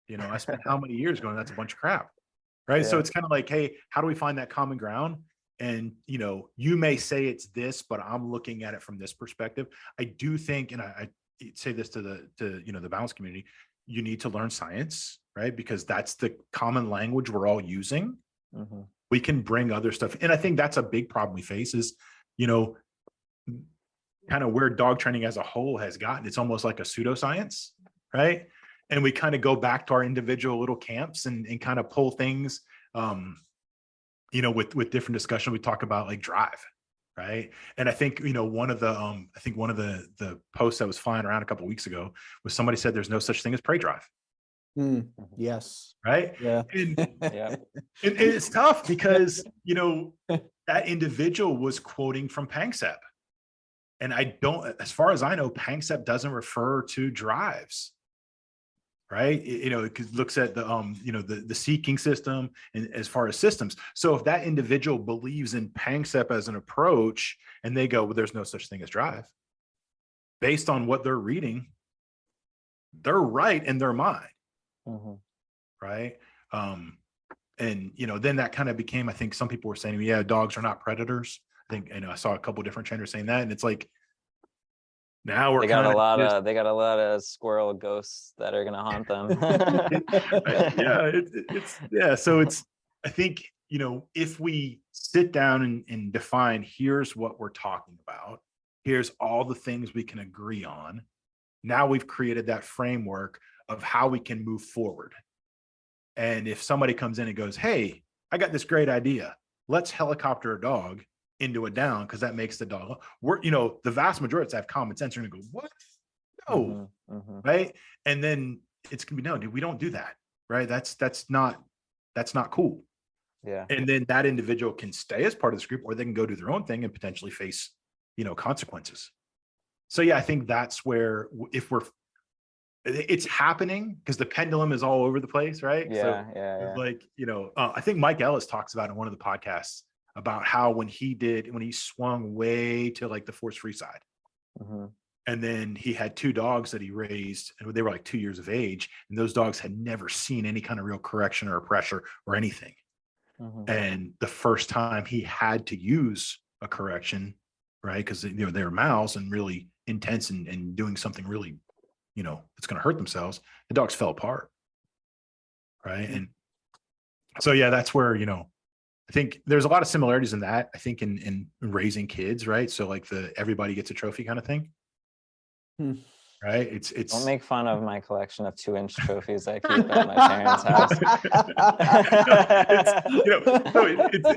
you know, I spent how many years going, that's a bunch of crap. Right. So it's kind of like, hey, how do we find that common ground? And, you know, you may say it's this, but I'm looking at it from this perspective. I do think, and I say this to you know, the balance community, you need to learn science, right? Because that's the common language we're all using. We can bring other stuff. And I think that's a big problem we face is, you know, kind of where dog training as a whole has gotten. It's almost like a pseudoscience, right? And we kind of go back to our individual little camps and kind of pull things, you know, with different discussion. We talk about like drive, right? And I think, you know, one of the posts that was flying around a couple of weeks ago was somebody said there's no such thing as prey drive, Yes. right? Yeah. And, Yeah. and it's tough because, you know, that individual was quoting from Pangsep. And I don't, as far as I know, Pangsep doesn't refer to drives, right? You know, it looks at the, you know, the seeking system and as far as systems. So if that individual believes in Pangsep as an approach and they go, well, there's no such thing as drive, based on what they're reading, they're right in their mind. Right. And, you know, then that kind of became, I think some people were saying, yeah, dogs are not predators. I think, you know, I saw a couple of different trainers saying that. And it's like, now we're They got kind a lot of of, they got a lot of squirrel ghosts that are going to haunt them. yeah, it's, yeah. So it's, I think, you know, if we sit down and define, here's what we're talking about, here's all the things we can agree on. Now we've created that framework of how we can move forward. And if somebody comes in and goes, hey, I got this great idea, let's helicopter a dog into a down because that makes the dog, we're, you know, the vast majority that have common sense are going to go, what? No. Right. And then it's going to be, no, dude, we don't do that. Right. That's not cool. Yeah. And then that individual can stay as part of this group, or they can go do their own thing and potentially face, you know, consequences. So yeah, I think that's where, if we're, it's happening because the pendulum is all over the place, right? Yeah, So yeah. like, you know, I think Mike Ellis talks about in one of the podcasts about how when he swung way to like the force-free side, and then he had 2 dogs that he raised, and they were like 2 years of age, and those dogs had never seen any kind of real correction or pressure or anything. And the first time he had to use a correction, right? Because, you know, they were mouths and really intense and doing something really, you know, it's going to hurt themselves. The dogs fell apart. Right. And so, yeah, that's where, you know, I think there's a lot of similarities in that, I think in raising kids. Right. So like everybody gets a trophy kind of thing. Right. It's Don't make fun of my collection of 2-inch trophies I keep at my parents' house.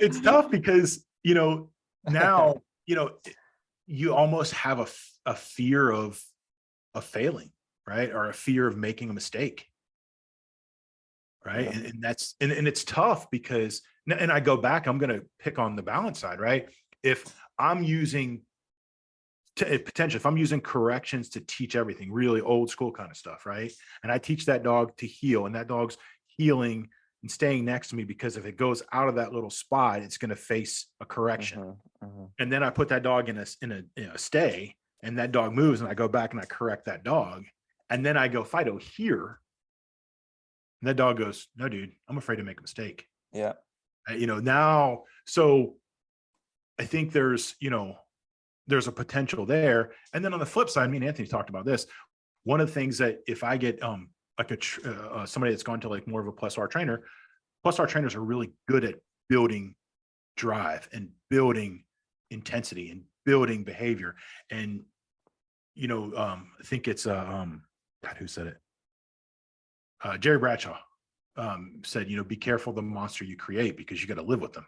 It's tough because, you know, now, you know, you almost have a fear of failing, right? Or a fear of making a mistake. Right. Yeah. And that's, and it's tough because, and I go back, I'm going to pick on the balance side, right? If I'm using potentially, if I'm using corrections to teach everything, really old school kind of stuff, right? And I teach that dog to heel, and that dog's healing and staying next to me because if it goes out of that little spot, it's going to face a correction. And then I put that dog in a stay, and that dog moves, and I go back and I correct that dog. And then I go, Fido, here. And that dog goes, no, dude, I'm afraid to make a mistake. Yeah. You know, now, so I think there's, you know, there's a potential there. And then on the flip side, me and Anthony talked about this. One of the things that if I get like somebody that's gone to like more of a plus R trainers are really good at building drive and building intensity and building behavior. And, you know, I think it's God, who said it? Jerry Bradshaw said, you know, be careful the monster you create because you got to live with them.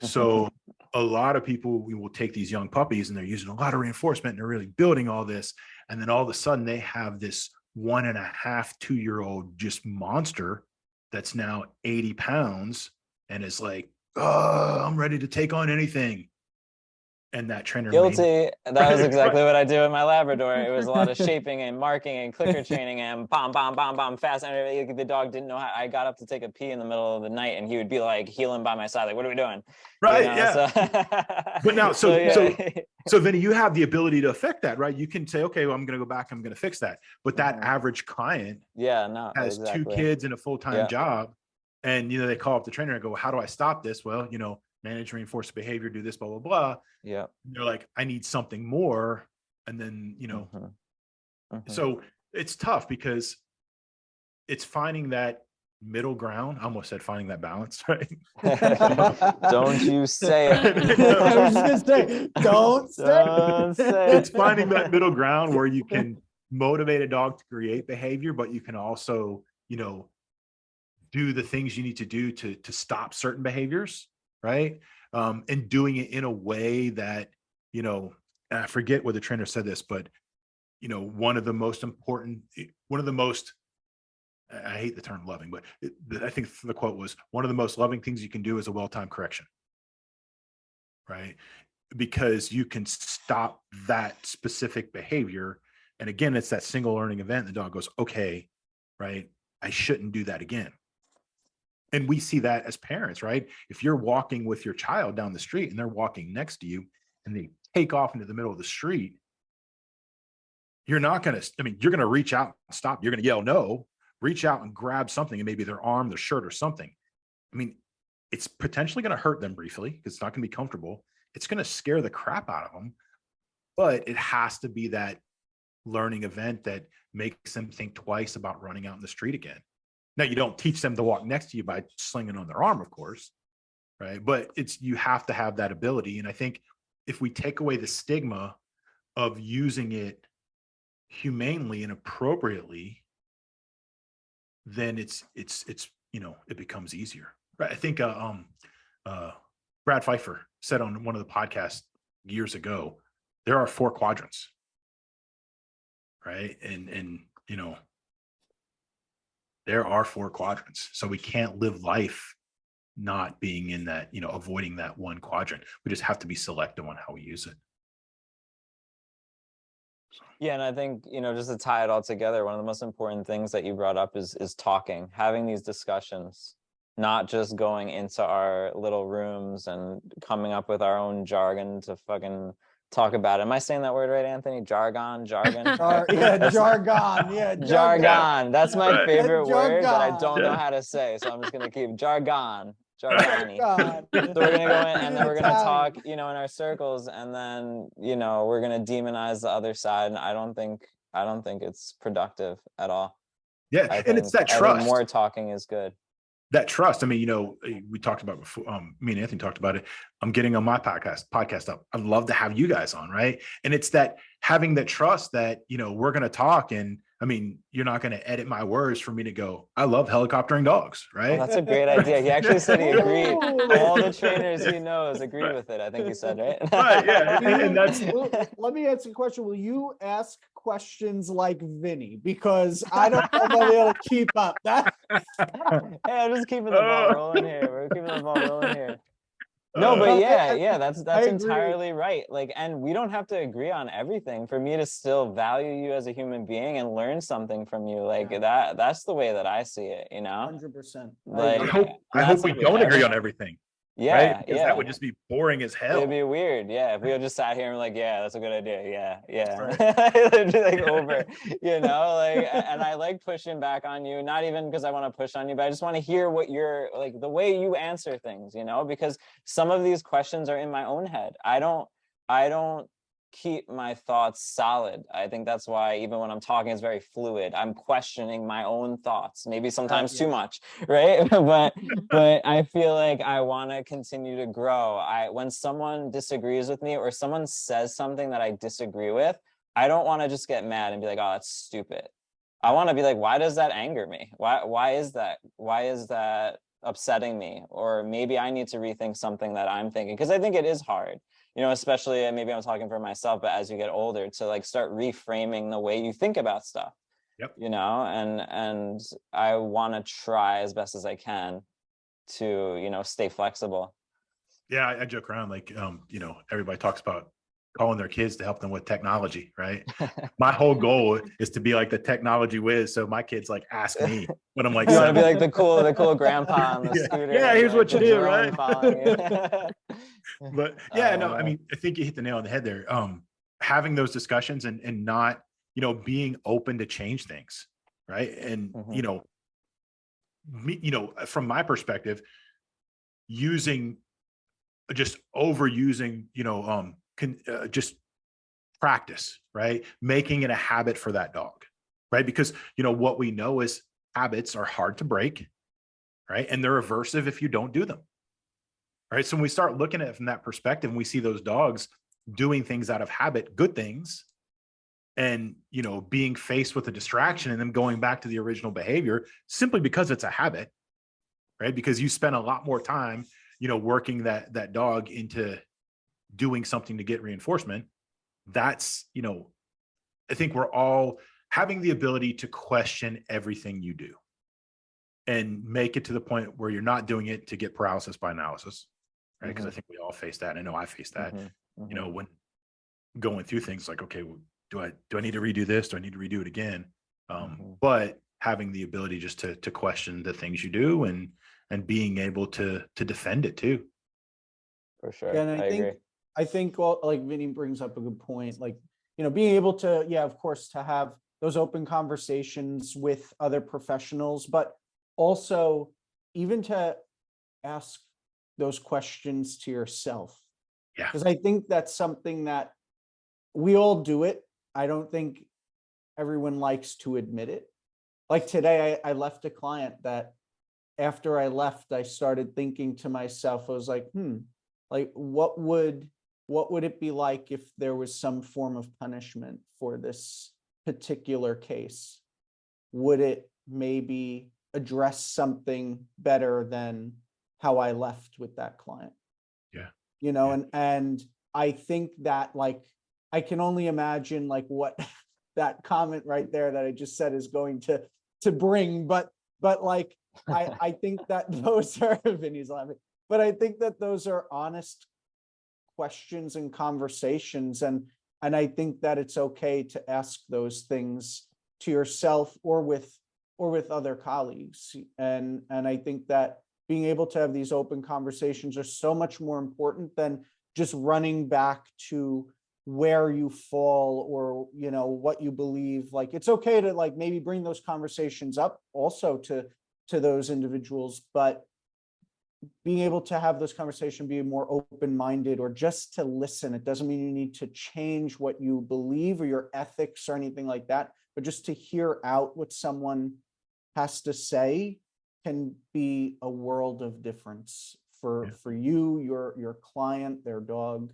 So a lot of people, we will take these young puppies and they're using a lot of reinforcement and they're really building all this. And then all of a sudden they have this 1.5, 2-year-old just monster that's now 80 pounds and is like, oh, I'm ready to take on anything. And that trainer Guilty. That was exactly what I do with my Labrador. It was a lot of shaping and marking and clicker training and bomb, fast. And the dog didn't know how. I got up to take a pee in the middle of the night, and he would be like heeling by my side, like, "What are we doing?" Right? You know, yeah. So but now, yeah. so Vinny, you have the ability to affect that, right? You can say, "Okay, well, I'm going to go back. I'm going to fix that." But that average client, has exactly. 2 kids and a full-time job, and you know they call up the trainer and go, well, "How do I stop this?" Well, you know, manage reinforced behavior, do this, blah blah blah. Yeah. They're like, I need something more. And then, you know, so it's tough because it's finding that middle ground. I almost said finding that balance, right? Don't you say it. I was just gonna say, don't say It's finding that middle ground where you can motivate a dog to create behavior, but you can also, you know, do the things you need to do to stop certain behaviors, right? And doing it in a way that, you know, and I forget what the trainer said this, but, you know, one of the most I hate the term loving, but I think the quote was, one of the most loving things you can do is a well-timed correction, right? Because you can stop that specific behavior. And again, it's that single learning event. The dog goes, okay, right, I shouldn't do that again. And we see that as parents, right? If you're walking with your child down the street and they're walking next to you and they take off into the middle of the street, you're not going to, I mean, you're going to reach out and stop. You're going to yell, no, reach out and grab something, and maybe their arm, their shirt or something. I mean, it's potentially going to hurt them briefly because it's not going to be comfortable. It's going to scare the crap out of them, but it has to be that learning event that makes them think twice about running out in the street again. Now, you don't teach them to walk next to you by slinging on their arm, of course, right? But you have to have that ability. And I think if we take away the stigma of using it humanely and appropriately, then it's it becomes easier, right? I think Brad Pfeiffer said on one of the podcasts years ago, there are 4 quadrants, right? And there are 4 quadrants. So we can't live life not being in that, avoiding that one quadrant. We just have to be selective on how we use it. Yeah, and I think, just to tie it all together, one of the most important things that you brought up is talking, having these discussions, not just going into our little rooms and coming up with our own jargon to fucking talk about it. Am I saying that word right, Anthony? Jargon? Yeah, jargon. Yeah, jargon. That's my favorite word that I Jargon. don't know how to say, so I'm just gonna keep jargony. So we're gonna go in and then we're gonna talk, in our circles, and then we're gonna demonize the other side, and I don't think it's productive at all. Yeah, and it's that trust. More talking is good. That trust. I mean, we talked about before. Me and Anthony talked about it. I'm getting on my podcast up. I'd love to have you guys on, right? And it's that having that trust that we're going to talk, and I mean, you're not going to edit my words for me to go, I love helicoptering dogs, right? Oh, that's a great idea. He actually said he agreed. All the trainers he knows agree with it. I think he said, right? Right. Yeah. And that's. Let me ask you a question. Will you ask questions like Vinny? Because I don't know if I'll be able to keep up. That. Hey, I'm just keeping the ball rolling here. We're keeping the ball rolling here. No, but yeah, that's entirely right. Like, and we don't have to agree on everything for me to still value you as a human being and learn something from you. Like that's the way that I see it, 100%. Like, I hope we don't agree on everything. Yeah, right? Because that would just be boring as hell. It'd be weird, if we all just sat here and like, yeah, that's a good idea, It'd be like over, and I like pushing back on you, not even because I want to push on you, but I just want to hear what you're like, the way you answer things, because some of these questions are in my own head. I don't keep my thoughts solid. I think that's why even when I'm talking, it's very fluid. I'm questioning my own thoughts, maybe sometimes too much, right? but I feel like I want to continue to grow. When someone disagrees with me or someone says something that I disagree with, I don't want to just get mad and be like, oh, that's stupid. I want to be like, why does that anger me? Why is that upsetting me? Or maybe I need to rethink something that I'm thinking, because I think it is hard. Especially, maybe I'm talking for myself, but as you get older, to like start reframing the way you think about stuff. Yep. And I want to try as best as I can to, stay flexible. Yeah, I joke around like, everybody talks about calling their kids to help them with technology, right? My whole goal is to be like the technology whiz. So my kids like ask me when I'm like, you want to be like the cool grandpa on the scooter. Yeah, here's what you do, right? But I mean, I think you hit the nail on the head there. Having those discussions and not, being open to change things, right? And from my perspective, overusing, just practice, right? Making it a habit for that dog, right? Because what we know is habits are hard to break, right? And they're aversive if you don't do them. Right. So when we start looking at it from that perspective, and we see those dogs doing things out of habit, good things, and, being faced with a distraction and them going back to the original behavior simply because it's a habit, right? Because you spend a lot more time, working that dog into doing something to get reinforcement. That's, I think we're all having the ability to question everything you do. and make it to the point where you're not doing it to get paralysis by analysis, right? Because Mhm. I think we all face that. I know I face that. Mhm. You know, when going through things like, okay, well, do I need to redo this? Do I need to redo it again? Mhm. But having the ability just to question the things you do and being able to defend it too. For sure. Yeah, and I agree. I think well, like Vinny brings up a good point. Like, being able to, yeah, of course, to have those open conversations with other professionals, but also even to ask those questions to yourself. Yeah. Because I think that's something that we all do it. I don't think everyone likes to admit it. Like today, I left a client that after I left, I started thinking to myself, I was like, like what would it be like if there was some form of punishment for this particular case? Would it maybe address something better than how I left with that client? Yeah. And I think that, like, I can only imagine like what that comment right there that I just said is going to bring, but like I think that those are Vinny's laughing, but I think that those are honest questions and conversations, and I think that it's okay to ask those things to yourself or with other colleagues, and I think that being able to have these open conversations are so much more important than just running back to where you fall or what you believe. Like, it's okay to like maybe bring those conversations up also to those individuals, but being able to have those conversations, be more open-minded or just to listen. It doesn't mean you need to change what you believe or your ethics or anything like that, but just to hear out what someone has to say can be a world of difference for you, your client, their dog.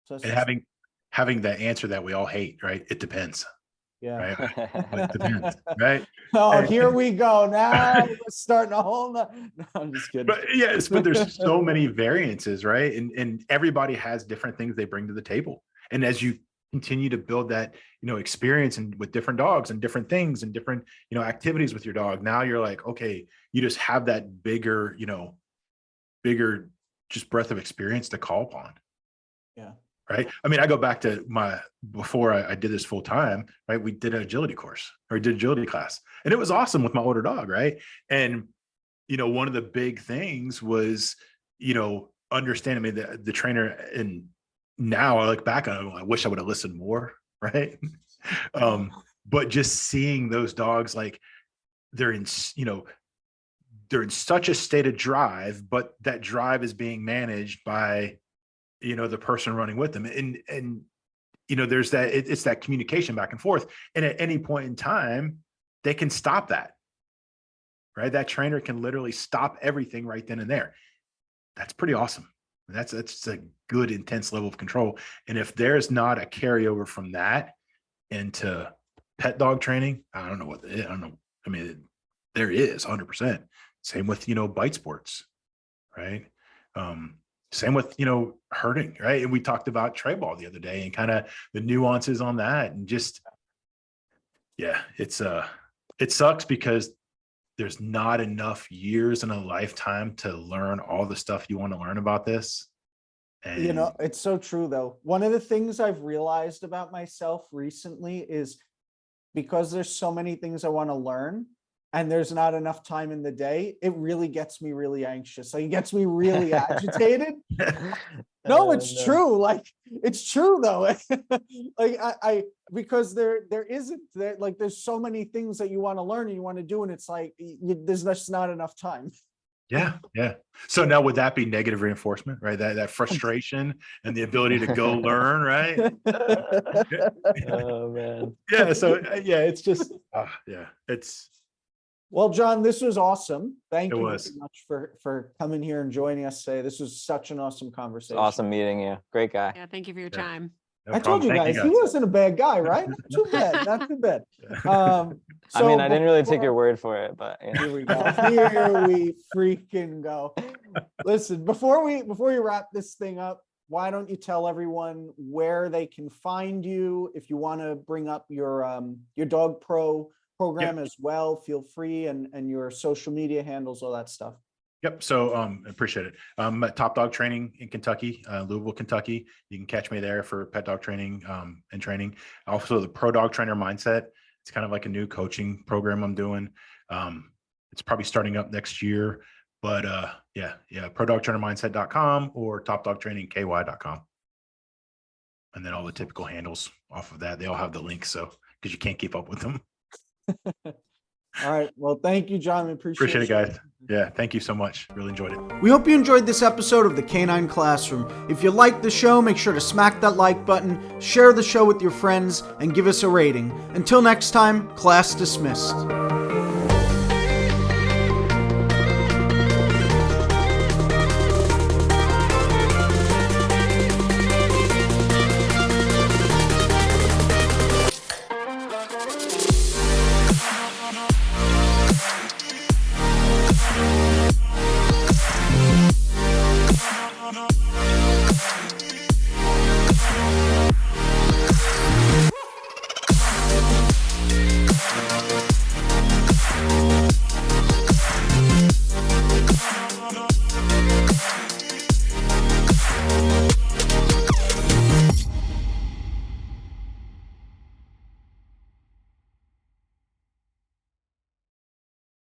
So it's And just, having the answer that we all hate, right? It depends. yeah. Right. It depends, right? Oh, And- here we go. Now we're starting a whole no, I'm just kidding. But yes, but there's so many variances, right? And everybody has different things they bring to the table. And as you continue to build that, experience and with different dogs and different things and different, activities with your dog, now you're like, okay, you just have that bigger just breadth of experience to call upon. Yeah. Right. I mean, I go back to before I did this full time, right? We did an agility course or did agility class, and it was awesome with my older dog. Right. And, one of the big things was, understanding me, the trainer, and now I look back on it, I wish I would have listened more. Right. But just seeing those dogs, like they're in such a state of drive, but that drive is being managed by the person running with them, and there's that it's that communication back and forth, and at any point in time they can stop that, right? That trainer can literally stop everything right then and there. That's pretty awesome. That's a good intense level of control. And if there's not a carryover from that into pet dog training, I don't know what I don't know. I mean, there is 100%. Same with bite sports, right? Same with, herding, right? And we talked about tray ball the other day and kind of the nuances on that. And just, yeah, it sucks because there's not enough years in a lifetime to learn all the stuff you want to learn about this. And It's so true though. One of the things I've realized about myself recently is because there's so many things I want to learn and there's not enough time in the day, it really gets me really anxious. Like, it gets me really agitated. No, it's true. Like, it's true though. Like I because there isn't there, like, there's so many things that you want to learn and you want to do, and it's like there's just not enough time. yeah. So now would that be negative reinforcement, right? That frustration and the ability to go learn, right? Oh man. Yeah. So yeah, it's just it's Well, John, this was awesome. Thank It you was. very much for coming here and joining us today. This was such an awesome It's conversation. awesome meeting you. Great guy. Yeah, thank you for your Yeah. time. no I told problem. you Thank guys, he wasn't a bad guy, right? Not too bad, not too bad. I mean, I didn't really take before- your word for it, but Here we go. Here we freaking go. Listen, before we wrap this thing up, why don't you tell everyone where they can find you if you want to bring up your Dog Pro program as well, feel free, and your social media handles, all that stuff. Yep. So appreciate it. I'm at Top Dog Training in Kentucky, Louisville, Kentucky. You can catch me there for pet dog training and training. Also the Pro Dog Trainer Mindset. It's kind of like a new coaching program I'm doing. It's probably starting up next year, but yeah, prodogtrainermindset.com or topdogtrainingky.com. And then all the typical handles off of that. They all have the links. So, because you can't keep up with them. All right. Well, thank you, John. We Appreciate it, guys. Yeah. Thank you so much. Really enjoyed it. We hope you enjoyed this episode of the Canine Classroom. If you liked the show, make sure to smack that like button, share the show with your friends, and give us a rating. Until next time, class dismissed.